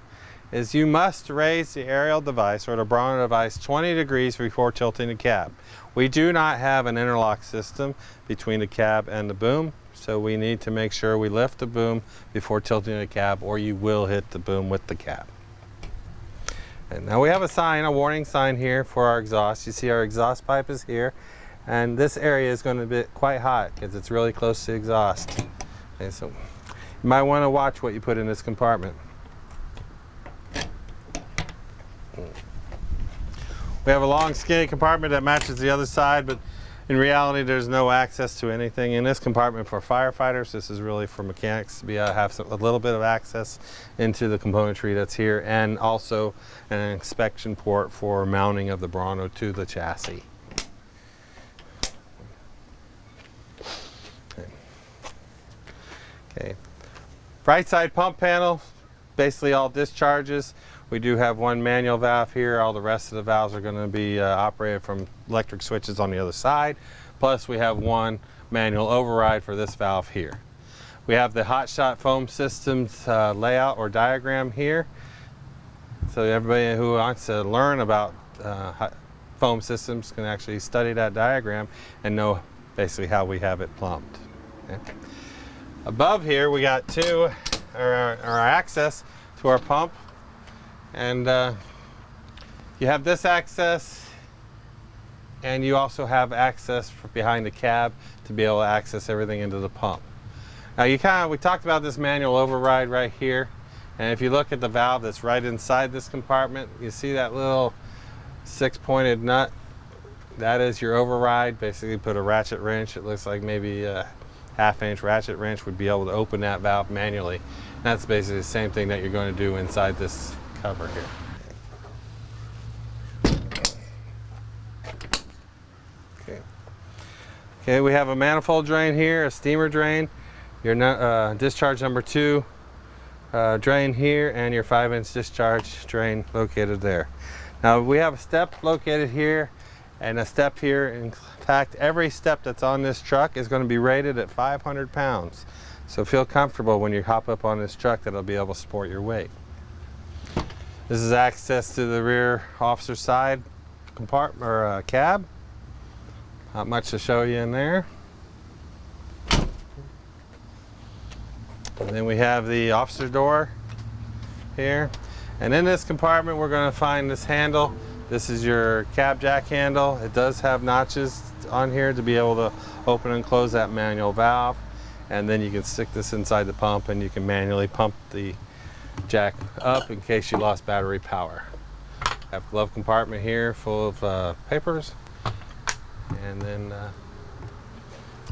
is you must raise the aerial device or the Bronto device 20 degrees before tilting the cab. We do not have an interlock system between the cab and the boom, so we need to make sure we lift the boom before tilting the cab, or you will hit the boom with the cab. And now we have a sign, a warning sign here for our exhaust. You see our exhaust pipe is here, and this area is going to be quite hot because it's really close to exhaust. Okay, so you might want to watch what you put in this compartment. We have a long skinny compartment that matches the other side, but in reality there's no access to anything in this compartment for firefighters. This is really for mechanics to be able to have a little bit of access into the componentry that's here, and also an inspection port for mounting of the Bronto to the chassis. Okay. Right side pump panel, basically all discharges. We do have one manual valve here. All the rest of the valves are going to be operated from electric switches on the other side. Plus we have one manual override for this valve here. We have the hot shot foam systems layout or diagram here. So everybody who wants to learn about foam systems can actually study that diagram and know basically how we have it plumbed. Okay. Above here we got our access to our pump And you have this access, and you also have access for behind the cab to be able to access everything into the pump. Now we talked about this manual override right here, and if you look at the valve that's right inside this compartment, you see that little 6-pointed nut. That is your override. Basically put a ratchet wrench, it looks like maybe a 1/2-inch ratchet wrench would be able to open that valve manually. And that's basically the same thing that you're going to do inside this cover here. Okay, we have a manifold drain here, a steamer drain, your discharge number 2 drain here, and your 5-inch discharge drain located there. Now we have a step located here and a step here. In fact, every step that's on this truck is going to be rated at 500 pounds. So feel comfortable when you hop up on this truck that it'll be able to support your weight. This is access to the rear officer side compartment or cab. Not much to show you in there. And then we have the officer door here. And in this compartment we're going to find this handle. This is your cab jack handle. It does have notches on here to be able to open and close that manual valve. And then you can stick this inside the pump and you can manually pump the jack up in case you lost battery power. Have a glove compartment here full of papers. And then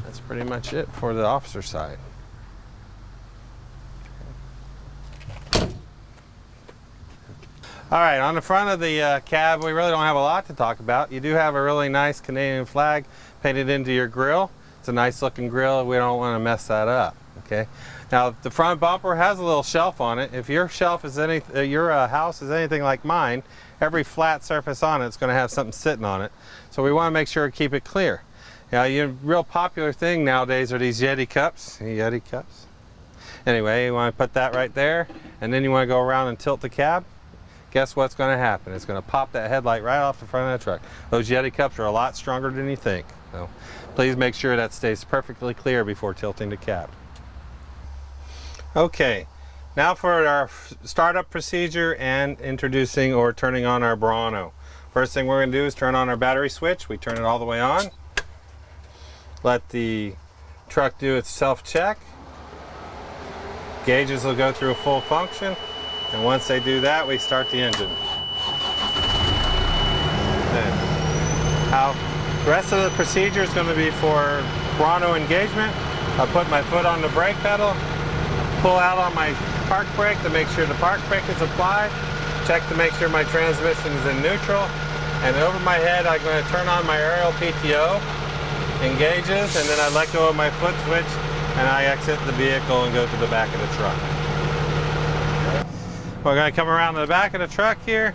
that's pretty much it for the officer side. All right, on the front of the cab, we really don't have a lot to talk about. You do have a really nice Canadian flag painted into your grille. It's a nice looking grille. We don't want to mess that up. Okay. Now the front bumper has a little shelf on it. If your shelf is your house is anything like mine, every flat surface on it's going to have something sitting on it. So we want to make sure to keep it clear. Now, your real popular thing nowadays are these Yeti cups. Yeti cups. Anyway, you want to put that right there, and then you want to go around and tilt the cab. Guess what's going to happen? It's going to pop that headlight right off the front of the truck. Those Yeti cups are a lot stronger than you think. So please make sure that stays perfectly clear before tilting the cab. Okay, now for our startup procedure and introducing or turning on our Bronto. First thing we're going to do is turn on our battery switch. We turn it all the way on. Let the truck do its self-check. Gauges will go through a full function. And once they do that, we start the engine. Then, how the rest of the procedure is going to be for Bronto engagement. I put my foot on the brake pedal, pull out on my park brake to make sure the park brake is applied, check to make sure my transmission is in neutral, and over my head I'm going to turn on my aerial PTO, engages, and then I let go of my foot switch and I exit the vehicle and go to the back of the truck. We're going to come around to the back of the truck here.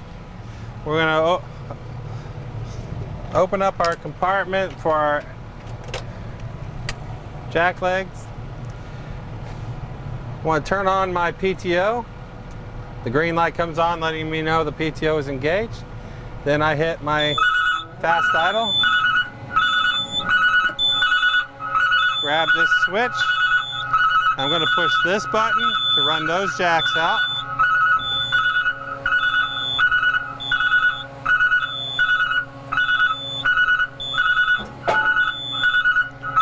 We're going to open up our compartment for our jack legs. I want to turn on my PTO. The green light comes on letting me know the PTO is engaged. Then I hit my fast idle. Grab this switch. I'm going to push this button to run those jacks out.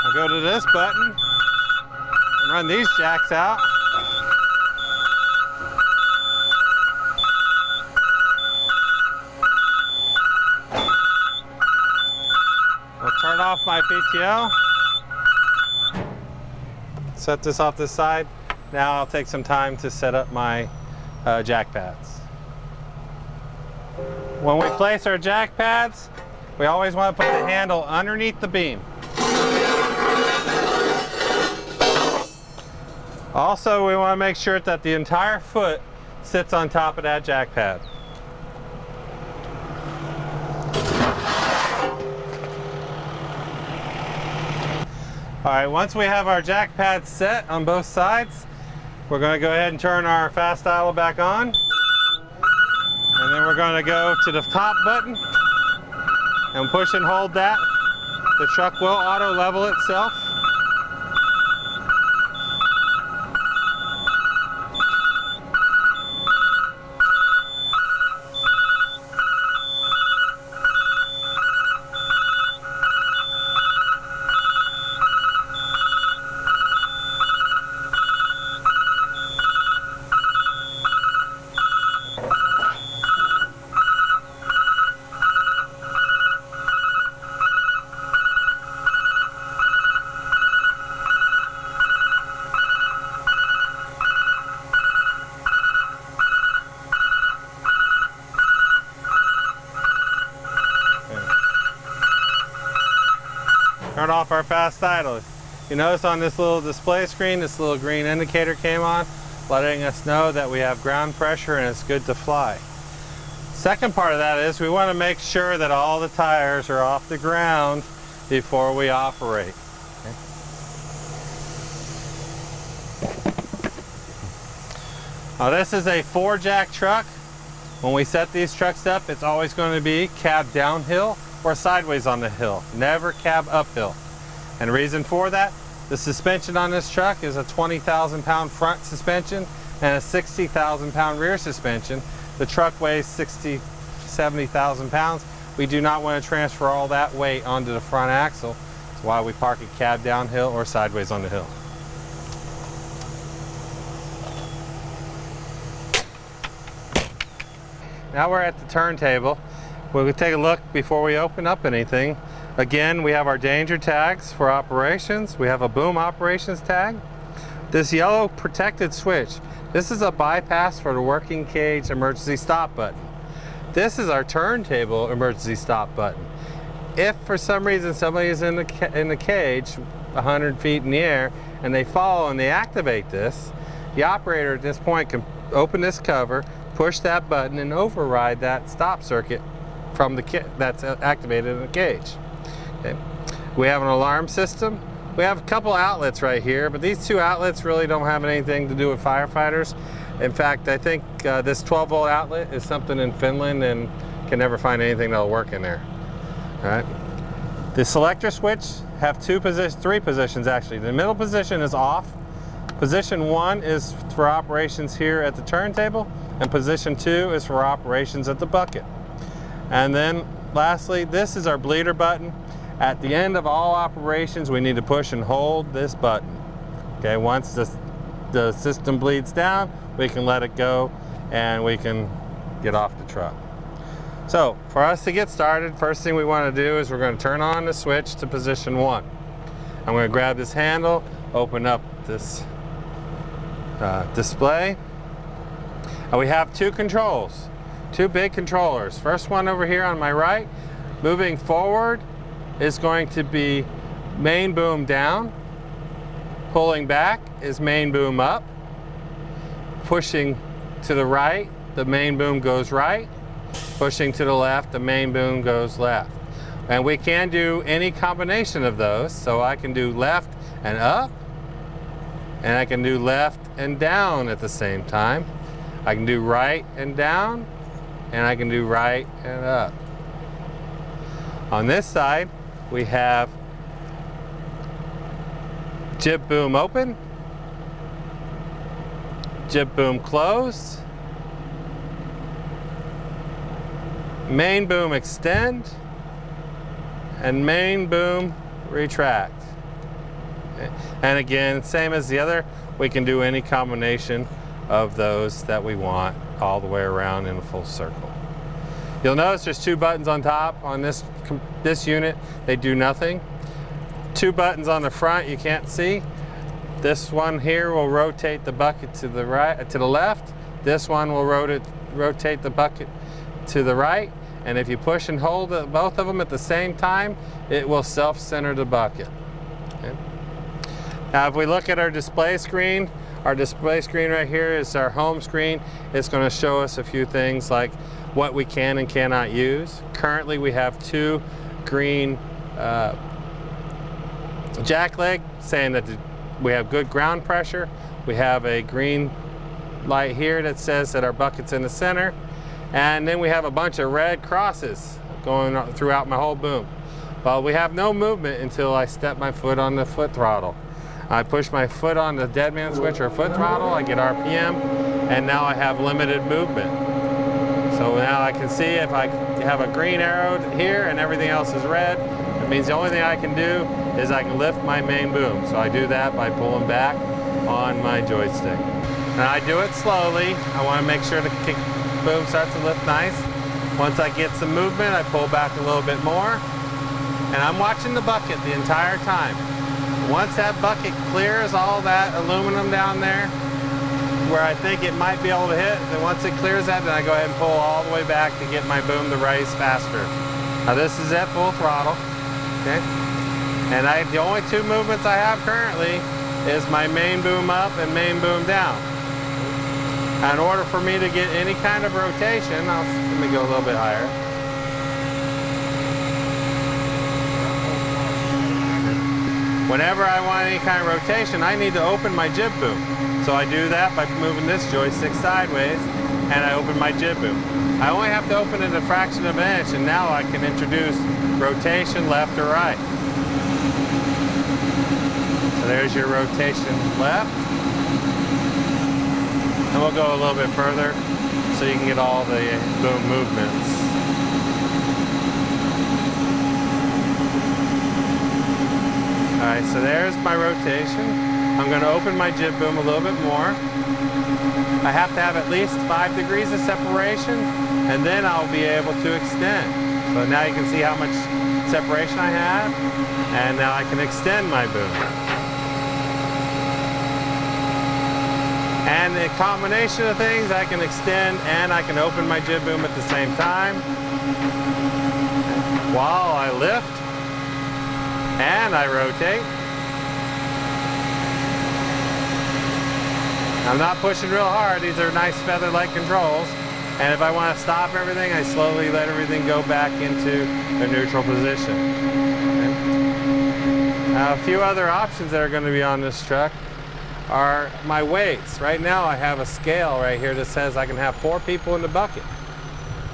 I'll go to this button and run these jacks out. I'll turn off my PTO. Set this off this side. Now I'll take some time to set up my jack pads. When we place our jack pads, we always want to put the handle underneath the beam. Also, we want to make sure that the entire foot sits on top of that jack pad. All right, once we have our jack pads set on both sides, we're going to go ahead and turn our fast idle back on. And then we're going to go to the top button and push and hold that. The truck will auto level itself. Turn off our fast idle. You notice on this little display screen, this little green indicator came on, letting us know that we have ground pressure and it's good to fly. Second part of that is we want to make sure that all the tires are off the ground before we operate. Now this is a 4-jack truck. When we set these trucks up, it's always going to be cab downhill or sideways on the hill, never cab uphill. And the reason for that, the suspension on this truck is a 20,000-pound front suspension and a 60,000-pound rear suspension. The truck weighs 60, 70,000 pounds. We do not want to transfer all that weight onto the front axle. That's why we park it cab downhill or sideways on the hill. Now we're at the turntable. We'll take a look before we open up anything. Again, we have our danger tags for operations. We have a boom operations tag. This yellow protected switch, this is a bypass for the working cage emergency stop button. This is our turntable emergency stop button. If for some reason somebody is in the cage 100 feet in the air and they fall and they activate this, the operator at this point can open this cover, push that button and override that stop circuit from that's activated in the cage. Okay. We have an alarm system. We have a couple outlets right here, but these two outlets really don't have anything to do with firefighters. In fact, I think this 12-volt outlet is something in Finland and can never find anything that'll work in there. All right. The selector switch have three positions actually. The middle position is off. Position 1 is for operations here at the turntable, and position 2 is for operations at the bucket. And then lastly, this is our bleeder button. At the end of all operations, we need to push and hold this button. Okay, once the system bleeds down, we can let it go and we can get off the truck. So for us to get started, first thing we want to do is we're going to turn on the switch to position 1. I'm going to grab this handle, open up this display, and we have two controls, two big controllers. First one over here on my right, moving forward, is going to be main boom down. Pulling back is main boom up. Pushing to the right, the main boom goes right. Pushing to the left, the main boom goes left. And we can do any combination of those. So I can do left and up, and I can do left and down at the same time. I can do right and down, and I can do right and up. On this side, we have jib boom open, jib boom closed, main boom extend, and main boom retract. And again, same as the other, we can do any combination of those that we want all the way around in a full circle. You'll notice there's two buttons on top on this unit. They do nothing. Two buttons on the front you can't see. This one here will rotate the bucket to the right, to the left. This one will rotate the bucket to the right. And if you push and hold both of them at the same time, it will self-center the bucket. Okay. Now if we look at our display screen right here is our home screen. It's going to show us a few things like what we can and cannot use. Currently we have two green jack leg saying that we have good ground pressure. We have a green light here that says that our bucket's in the center. And then we have a bunch of red crosses going throughout my whole boom. Well, we have no movement until I step my foot on the foot throttle. I push my foot on the dead man switch or foot throttle, I get RPM, and now I have limited movement. So now I can see if I have a green arrow here and everything else is red, it means the only thing I can do is I can lift my main boom. So I do that by pulling back on my joystick. And I do it slowly. I want to make sure the boom starts to lift nice. Once I get some movement, I pull back a little bit more. And I'm watching the bucket the entire time. Once that bucket clears all that aluminum down there, where I think it might be able to hit, then once it clears that, then I go ahead and pull all the way back to get my boom to raise faster. Now this is at full throttle, okay? And the only two movements I have currently is my main boom up and main boom down. In order for me to get any kind of rotation, let me go a little bit higher. Whenever I want any kind of rotation, I need to open my jib boom. So I do that by moving this joystick sideways, and I open my jib boom. I only have to open it a fraction of an inch, and now I can introduce rotation left or right. So there's your rotation left. And we'll go a little bit further so you can get all the boom movements. Alright, so there's my rotation. I'm going to open my jib boom a little bit more. I have to have at least 5 degrees of separation, and then I'll be able to extend. So now you can see how much separation I have, and now I can extend my boom. And the combination of things, I can extend and I can open my jib boom at the same time while I lift and I rotate. I'm not pushing real hard. These are nice feather-like controls. And if I want to stop everything, I slowly let everything go back into a neutral position. Okay. Now, a few other options that are going to be on this truck are my weights. Right now I have a scale right here that says I can have 4 people in the bucket.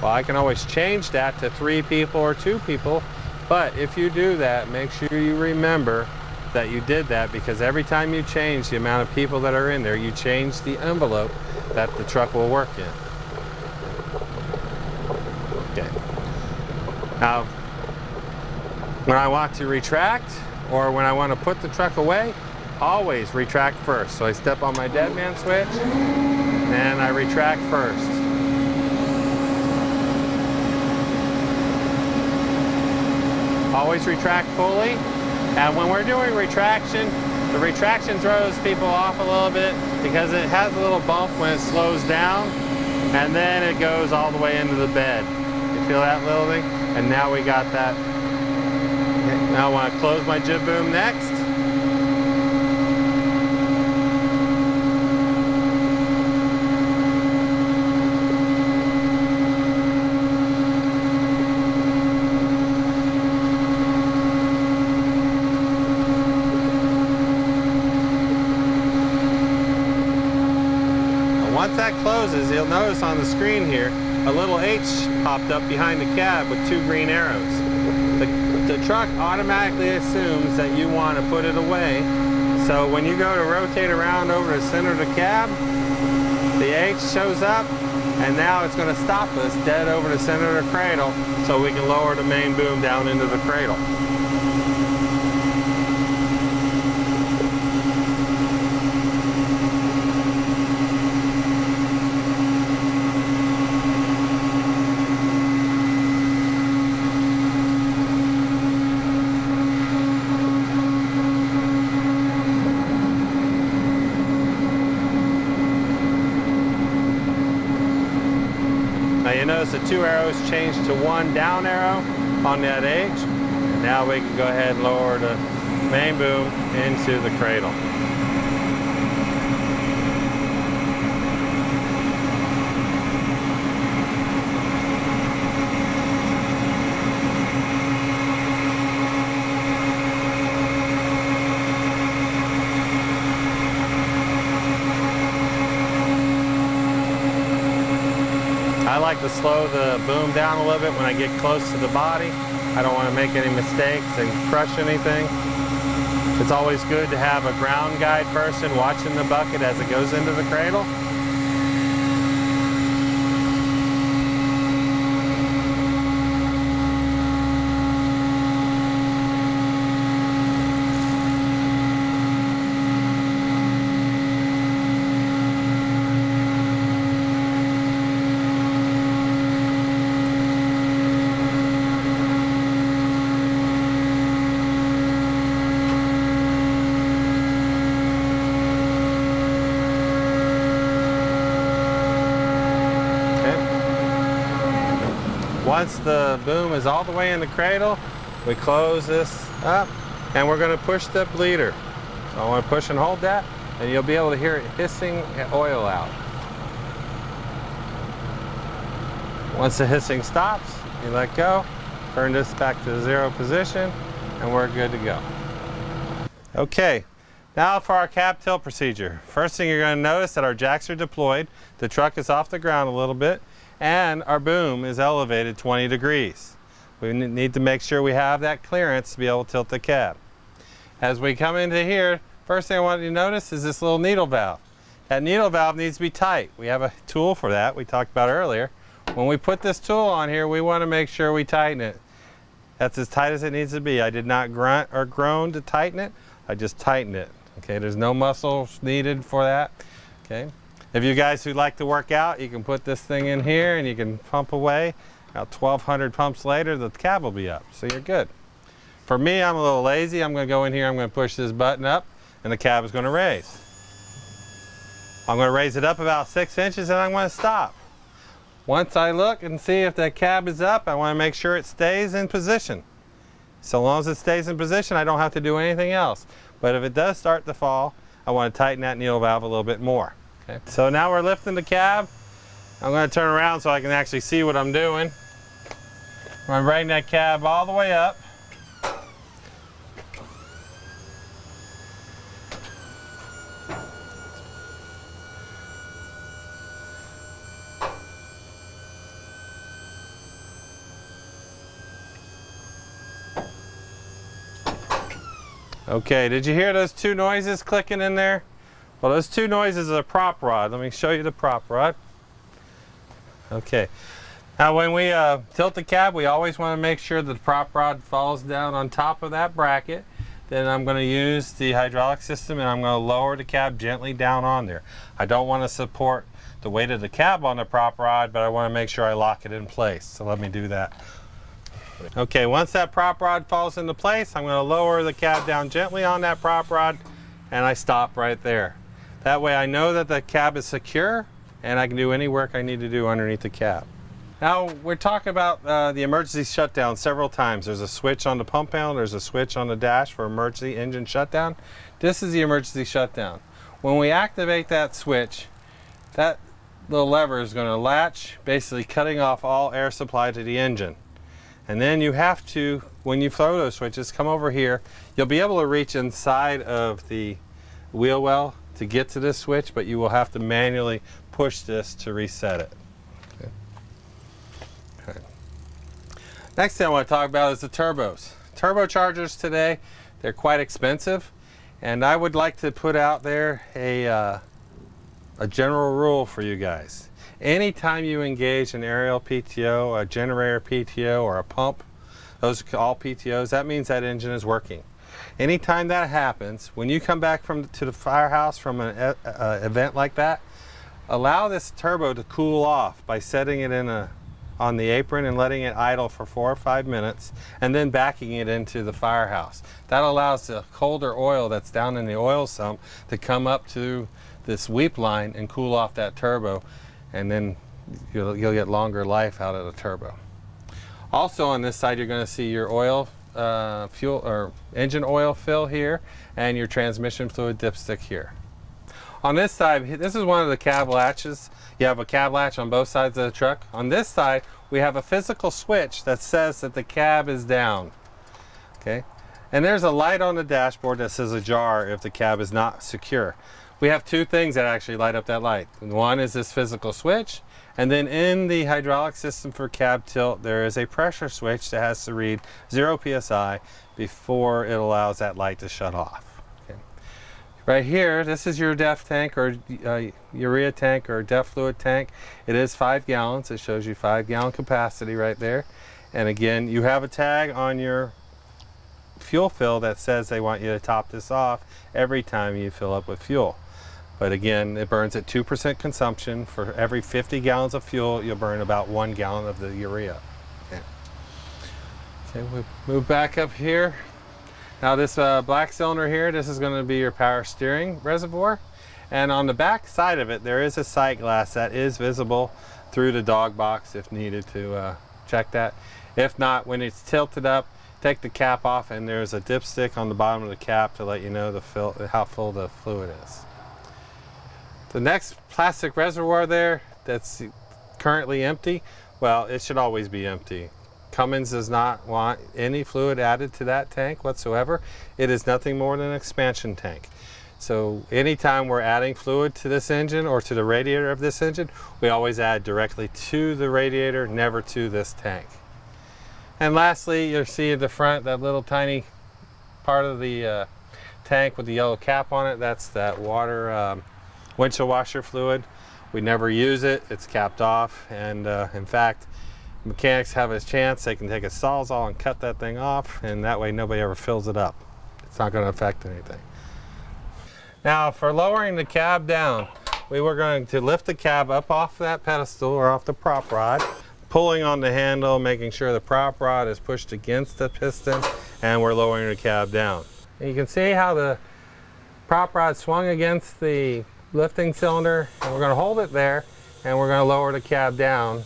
Well, I can always change that to 3 people or 2 people, but if you do that, make sure you remember that you did that, because every time you change the amount of people that are in there, you change the envelope that the truck will work in. Okay. Now, when I want to retract or when I want to put the truck away, always retract first. So I step on my dead man switch and I retract first. Always retract fully. And when we're doing retraction, the retraction throws people off a little bit because it has a little bump when it slows down, and then it goes all the way into the bed. You feel that little thing? And now we got that. Okay. Now I want to close my jib boom next. Once that closes, you'll notice on the screen here, a little H popped up behind the cab with 2 green arrows. The truck automatically assumes that you want to put it away. So when you go to rotate around over the center of the cab, the H shows up, and now it's going to stop us dead over the center of the cradle so we can lower the main boom down into the cradle. Now you notice the 2 arrows changed to 1 down arrow on that H. And now we can go ahead and lower the main boom into the cradle. I like to slow the boom down a little bit when I get close to the body. I don't want to make any mistakes and crush anything. It's always good to have a ground guide person watching the bucket as it goes into the cradle. Once the boom is all the way in the cradle, we close this up and we're going to push the bleeder. So I want to push and hold that, and you'll be able to hear it hissing oil out. Once the hissing stops, you let go, turn this back to the 0 position, and we're good to go. Okay, now for our cab tilt procedure. First thing you're going to notice that our jacks are deployed, the truck is off the ground a little bit, and our boom is elevated 20 degrees. We need to make sure we have that clearance to be able to tilt the cab. As we come into here, first thing I want you to notice is this little needle valve. That needle valve needs to be tight. We have a tool for that we talked about earlier. When we put this tool on here, we want to make sure we tighten it. That's as tight as it needs to be. I did not grunt or groan to tighten it. I just tightened it. Okay, there's no muscles needed for that. Okay. If you guys who like to work out, you can put this thing in here and you can pump away. About 1,200 pumps later, the cab will be up, so you're good. For me, I'm a little lazy. I'm going to go in here, I'm going to push this button up, and the cab is going to raise. I'm going to raise it up about 6 inches, and I'm going to stop. Once I look and see if the cab is up, I want to make sure it stays in position. So long as it stays in position, I don't have to do anything else. But if it does start to fall, I want to tighten that needle valve a little bit more. Okay. So now we're lifting the cab. I'm going to turn around so I can actually see what I'm doing. I'm going to bring that cab all the way up. Okay, did you hear those two noises clicking in there? Well, those two noises are a prop rod. Let me show you the prop rod. Okay. Now when we tilt the cab, we always want to make sure that the prop rod falls down on top of that bracket. Then I'm going to use the hydraulic system and I'm going to lower the cab gently down on there. I don't want to support the weight of the cab on the prop rod, but I want to make sure I lock it in place. So let me do that. Okay, once that prop rod falls into place, I'm going to lower the cab down gently on that prop rod and I stop right there. That way I know that the cab is secure and I can do any work I need to do underneath the cab. Now we're talking about the emergency shutdown several times. There's a switch on the pump panel, there's a switch on the dash for emergency engine shutdown. This is the emergency shutdown. When we activate that switch, that little lever is going to latch, basically cutting off all air supply to the engine. And then you have to, when you throw those switches, come over here. You'll be able to reach inside of the wheel well to get to this switch, but you will have to manually push this to reset it. Okay. Next thing I want to talk about is the turbos. Turbochargers today, they're quite expensive, and I would like to put out there a general rule for you guys. Anytime you engage an aerial PTO, a generator PTO, or a pump, those are all PTOs, that means that engine is working. Anytime that happens, when you come back to the firehouse from an event like that, allow this turbo to cool off by setting it on the apron and letting it idle for 4 or 5 minutes, and then backing it into the firehouse. That allows the colder oil that's down in the oil sump to come up to this weep line and cool off that turbo, and then you'll get longer life out of the turbo. Also on this side, you're going to see your oil, fuel or engine oil fill here, and your transmission fluid dipstick here. On this side, this is one of the cab latches. You have a cab latch on both sides of the truck. On this side, we have a physical switch that says that the cab is down. Okay, and there's a light on the dashboard that says ajar if the cab is not secure. We have two things that actually light up that light. One is this physical switch, and then in the hydraulic system for cab tilt, there is a pressure switch that has to read 0 psi before it allows that light to shut off. Okay. Right here, this is your DEF tank or urea tank or DEF fluid tank. It is 5 gallons. It shows you 5-gallon capacity right there. And again, you have a tag on your fuel fill that says they want you to top this off every time you fill up with fuel. But again, it burns at 2% consumption. For every 50 gallons of fuel, you'll burn about 1 gallon of the urea. Okay, we move back up here. Now this black cylinder here, this is going to be your power steering reservoir. And on the back side of it, there is a sight glass that is visible through the dog box if needed to check that. If not, when it's tilted up, take the cap off, and there's a dipstick on the bottom of the cap to let you know how full the fluid is. The next plastic reservoir there that's currently empty, well, it should always be empty. Cummins does not want any fluid added to that tank whatsoever. It is nothing more than an expansion tank. So anytime we're adding fluid to this engine or to the radiator of this engine, we always add directly to the radiator, never to this tank. And lastly, you'll see at the front that little tiny part of the tank with the yellow cap on it. That's that water windshield washer fluid. We never use it. It's capped off, and in fact, mechanics have a chance, they can take a Sawzall and cut that thing off, and that way nobody ever fills it up. It's not going to affect anything. Now, for lowering the cab down, we were going to lift the cab up off that pedestal or off the prop rod, pulling on the handle, making sure the prop rod is pushed against the piston, and we're lowering the cab down. And you can see how the prop rod swung against the lifting cylinder, and we're going to hold it there, and we're going to lower the cab down.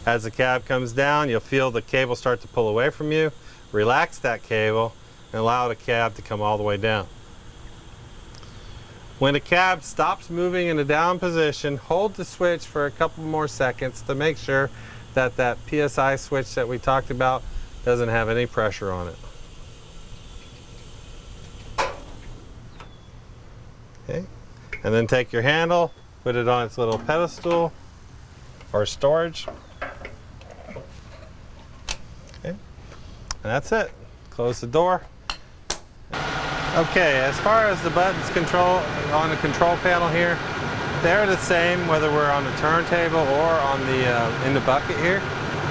As the cab comes down, you'll feel the cable start to pull away from you. Relax that cable and allow the cab to come all the way down. When the cab stops moving in the down position, hold the switch for a couple more seconds to make sure that that PSI switch that we talked about doesn't have any pressure on it. Okay, and then take your handle, put it on its little pedestal or storage. Okay, and that's it. Close the door. Okay, as far as the buttons on the control panel here, they're the same whether we're on the turntable or on the in the bucket here.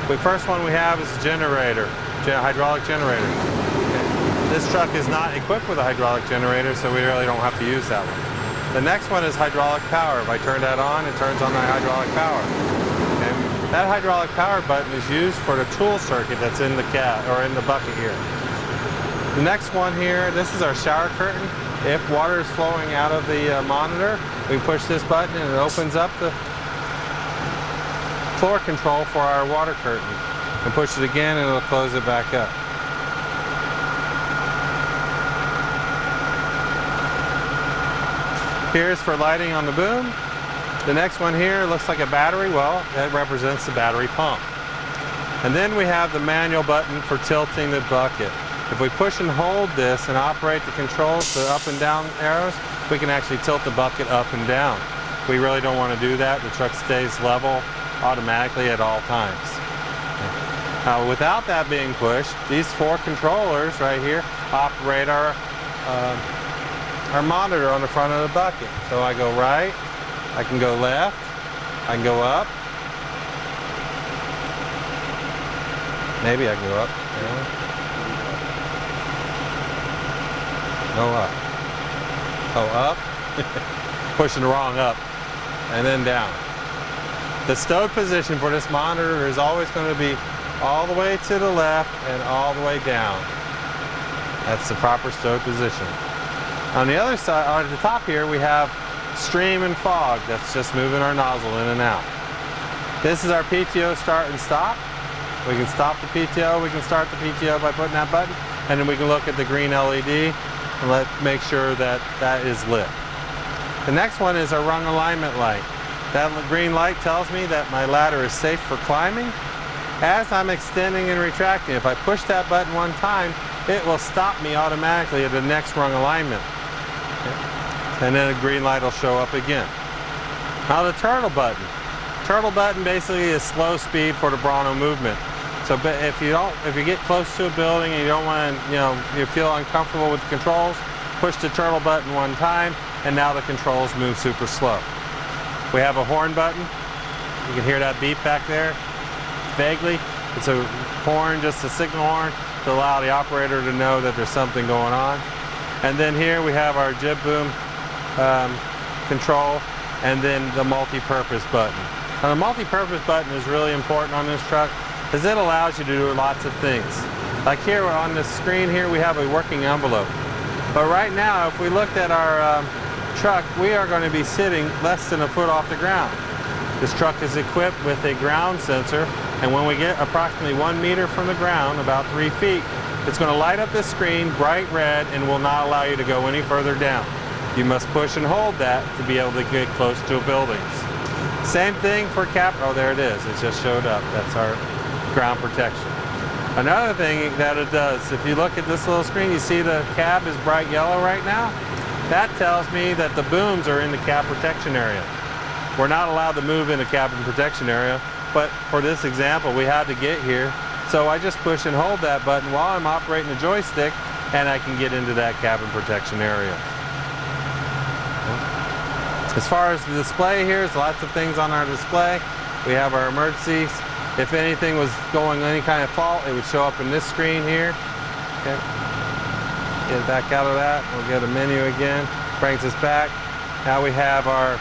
The first one we have is a generator, hydraulic generator. Okay. This truck is not equipped with a hydraulic generator, so we really don't have to use that one. The next one is hydraulic power. If I turn that on, it turns on the hydraulic power. And that hydraulic power button is used for the tool circuit that's in the cab or in the bucket here. The next one here, this is our shower curtain. If water is flowing out of the monitor, we push this button and it opens up the floor control for our water curtain. And push it again and it'll close it back up. Here's for lighting on the boom. The next one here looks like a battery. Well, that represents the battery pump. And then we have the manual button for tilting the bucket. If we push and hold this and operate the controls, the up and down arrows, we can actually tilt the bucket up and down. We really don't want to do that. The truck stays level automatically at all times. Now, without that being pushed, these four controllers right here operate our monitor on the front of the bucket. So I go right, I can go left, I can go up. Maybe I can go up. No up. Oh, up. Pushing the wrong up. And then down. The stowed position for this monitor is always going to be all the way to the left and all the way down. That's the proper stowed position. On the other side, on the top here, we have stream and fog. That's just moving our nozzle in and out. This is our PTO start and stop. We can stop the PTO, we can start the PTO by putting that button, and then we can look at the green LED and make sure that that is lit. The next one is our rung alignment light. That green light tells me that my ladder is safe for climbing. As I'm extending and retracting, if I push that button one time, it will stop me automatically at the next rung alignment. Okay. And then the green light will show up again. Now the turtle button. Turtle button basically is slow speed for the Bronto movement. So if you get close to a building and you don't want to, you feel uncomfortable with the controls, push the turtle button one time, and now the controls move super slow. We have a horn button. You can hear that beep back there, vaguely. It's a horn, just a signal horn, to allow the operator to know that there's something going on. And then here we have our jib boom control, and then the multi-purpose button. Now the multi-purpose button is really important on this truck because it allows you to do lots of things. Like here on the screen here, we have a working envelope. But right now, if we looked at our truck, we are going to be sitting less than a foot off the ground. This truck is equipped with a ground sensor And when we get approximately 1 meter from the ground, about 3 feet, it's going to light up this screen bright red and will not allow you to go any further down. You must push and hold that to be able to get close to buildings. Same thing for cap. Oh, there it is. It just showed up. That's our ground protection. Another thing that it does, if you look at this little screen, you see the cab is bright yellow right now. That tells me that the booms are in the cab protection area. We're not allowed to move in the cabin protection area, but for this example, we had to get here. So I just push and hold that button while I'm operating the joystick, and I can get into that cabin protection area. As far as the display here, there's lots of things on our display. We have our emergencies. If anything was going any kind of fault, it would show up in this screen here. Okay. Get back out of that. We'll get a menu again. Brings us back. Now we have our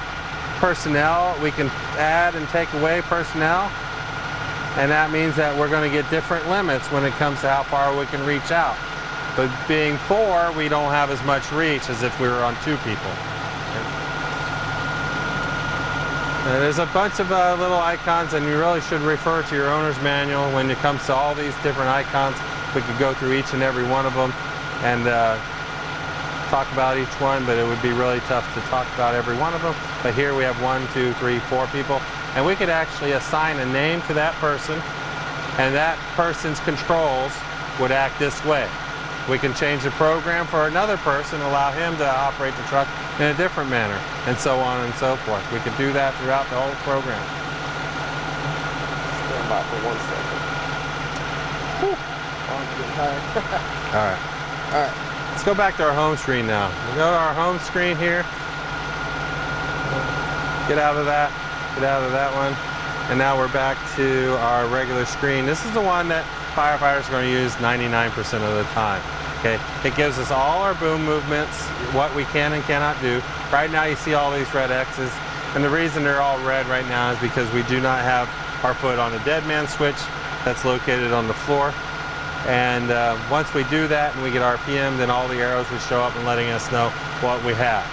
personnel. We can add and take away personnel. And that means that we're going to get different limits when it comes to how far we can reach out. But being 4, we don't have as much reach as if we were on 2 people. There's a bunch of little icons, and you really should refer to your owner's manual when it comes to all these different icons. We could go through each and every one of them and talk about each one, but it would be really tough to talk about every one of them. But here we have 1, 2, 3, 4 people, and we could actually assign a name to that person, and that person's controls would act this way. We can change the program for another person, allow him to operate the truck in a different manner, and so on and so forth. We could do that throughout the whole program. Stand by for 1 second. All right. All right. Let's go back to our home screen now. We'll go to our home screen here. Get out of that. Get out of that one. And now we're back to our regular screen. This is the one that firefighters are going to use 99% of the time. Okay, it gives us all our boom movements, what we can and cannot do. Right now you see all these red X's, and the reason they're all red right now is because we do not have our foot on a dead man switch that's located on the floor. And once we do that and we get RPM, then all the arrows would show up and letting us know what we have.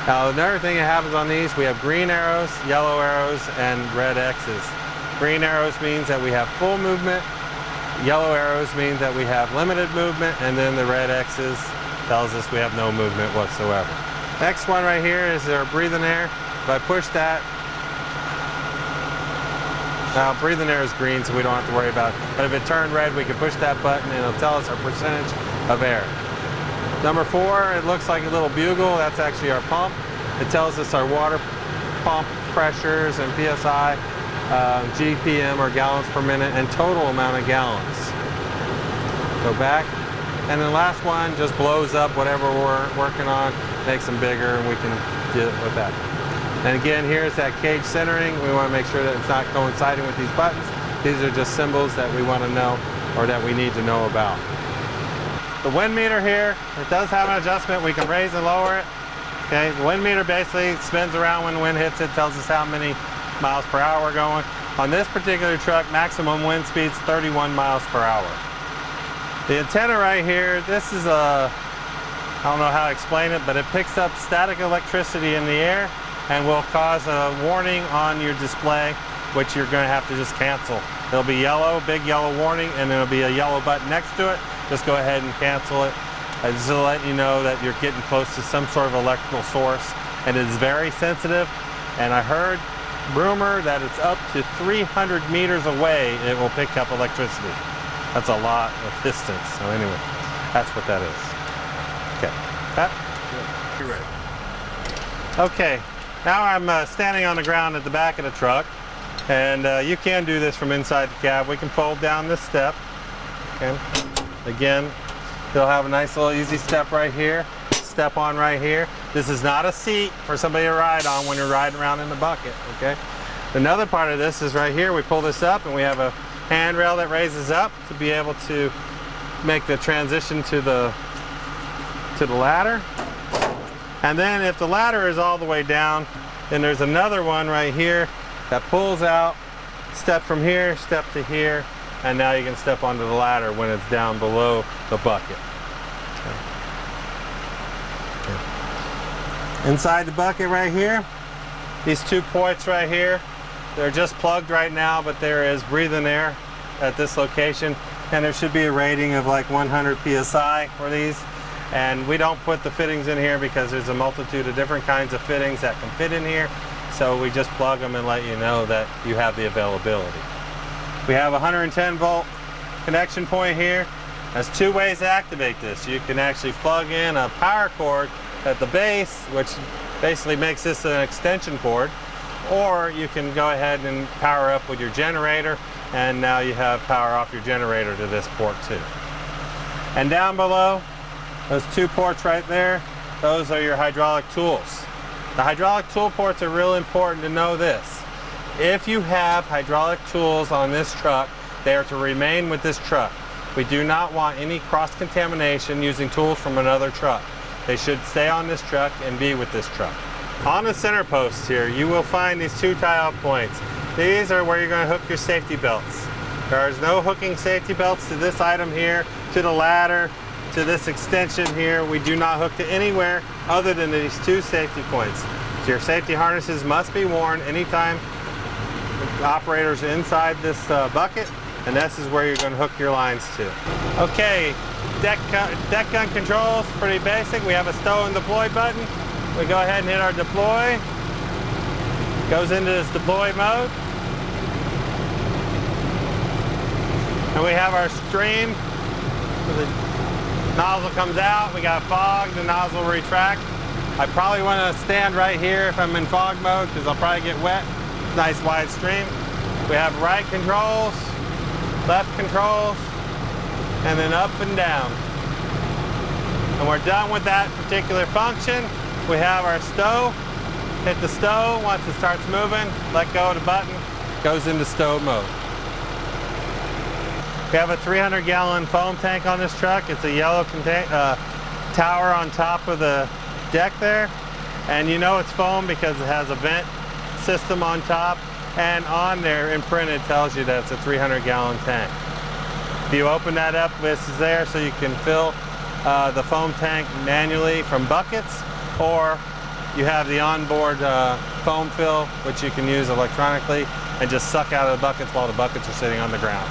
Now another thing that happens on these, we have green arrows, yellow arrows, and red X's. Green arrows means that we have full movement. Yellow arrows means that we have limited movement, and then the red X's tells us we have no movement whatsoever. Next one right here is our breathing air. If I push that, now breathing air is green, so we don't have to worry about it. But if it turned red, we can push that button and it'll tell us our percentage of air. Number 4, it looks like a little bugle. That's actually our pump. It tells us our water pump pressures and PSI. GPM, or gallons per minute, and total amount of gallons. Go back, and the last one just blows up whatever we're working on, makes them bigger, and we can deal with that. And again, here's that cage centering. We want to make sure that it's not coinciding with these buttons. These are just symbols that we want to know, or that we need to know about. The wind meter here, it does have an adjustment. We can raise and lower it. Okay, the wind meter basically spins around when the wind hits it, tells us how many miles per hour we're going. On this particular truck, maximum wind speed's 31 miles per hour. The antenna right here, this is I don't know how to explain it, but it picks up static electricity in the air and will cause a warning on your display, which you're going to have to just cancel. It'll be yellow, big yellow warning, and there'll be a yellow button next to it. Just go ahead and cancel it. Just to let you know that you're getting close to some sort of electrical source, and it is very sensitive. And I heard rumor that it's up to 300 meters away it will pick up electricity. That's a lot of distance. So anyway, that's what that is. Okay. That? You're ready. Okay. Now I'm standing on the ground at the back of the truck, and you can do this from inside the cab. We can fold down this step. Okay. Again, you'll have a nice little easy step right here. Step on right here. This is not a seat for somebody to ride on when you're riding around in the bucket, okay? Another part of this is right here. We pull this up and we have a handrail that raises up to be able to make the transition to the ladder. And then if the ladder is all the way down, then there's another one right here that pulls out, step from here, step to here, and now you can step onto the ladder when it's down below the bucket. Inside the bucket right here, these 2 ports right here, They're just plugged right now, but there is breathing air at this location, and there should be a rating of like 100 psi for these. And we don't put the fittings in here because there's a multitude of different kinds of fittings that can fit in here, so we just plug them and let you know that you have the availability. We have a 110 volt connection point here. There's two ways to activate this. You can actually plug in a power cord at the base, which basically makes this an extension cord, or you can go ahead and power up with your generator, and now you have power off your generator to this port too. And down below, those two ports right there, those are your hydraulic tools. The hydraulic tool ports are real important to know this. If you have hydraulic tools on this truck, they are to remain with this truck. We do not want any cross-contamination using tools from another truck. They should stay on this truck and be with this truck. On the center posts here, you will find these two tie-off points. These are where you're going to hook your safety belts. There is no hooking safety belts to this item here, to the ladder, to this extension here. We do not hook to anywhere other than these two safety points. So your safety harnesses must be worn anytime the operator's inside this bucket, and this is where you're going to hook your lines to. Okay, deck gun controls, pretty basic. We have a stow and deploy button. We go ahead and hit our deploy. Goes into this deploy mode. And we have our stream. The nozzle comes out, we got fog, the nozzle will retract. I probably want to stand right here if I'm in fog mode because I'll probably get wet. Nice wide stream. We have right controls, left controls, and then up and down. And we're done with that particular function. We have our stow. Hit the stow. Once it starts moving, let go of the button, goes into stow mode. We have a 300-gallon foam tank on this truck. It's a yellow tower on top of the deck there. And you know it's foam because it has a vent system on top. And on there, imprinted, tells you that it's a 300-gallon tank. If you open that up, this is there so you can fill the foam tank manually from buckets, or you have the onboard foam fill, which you can use electronically and just suck out of the buckets while the buckets are sitting on the ground.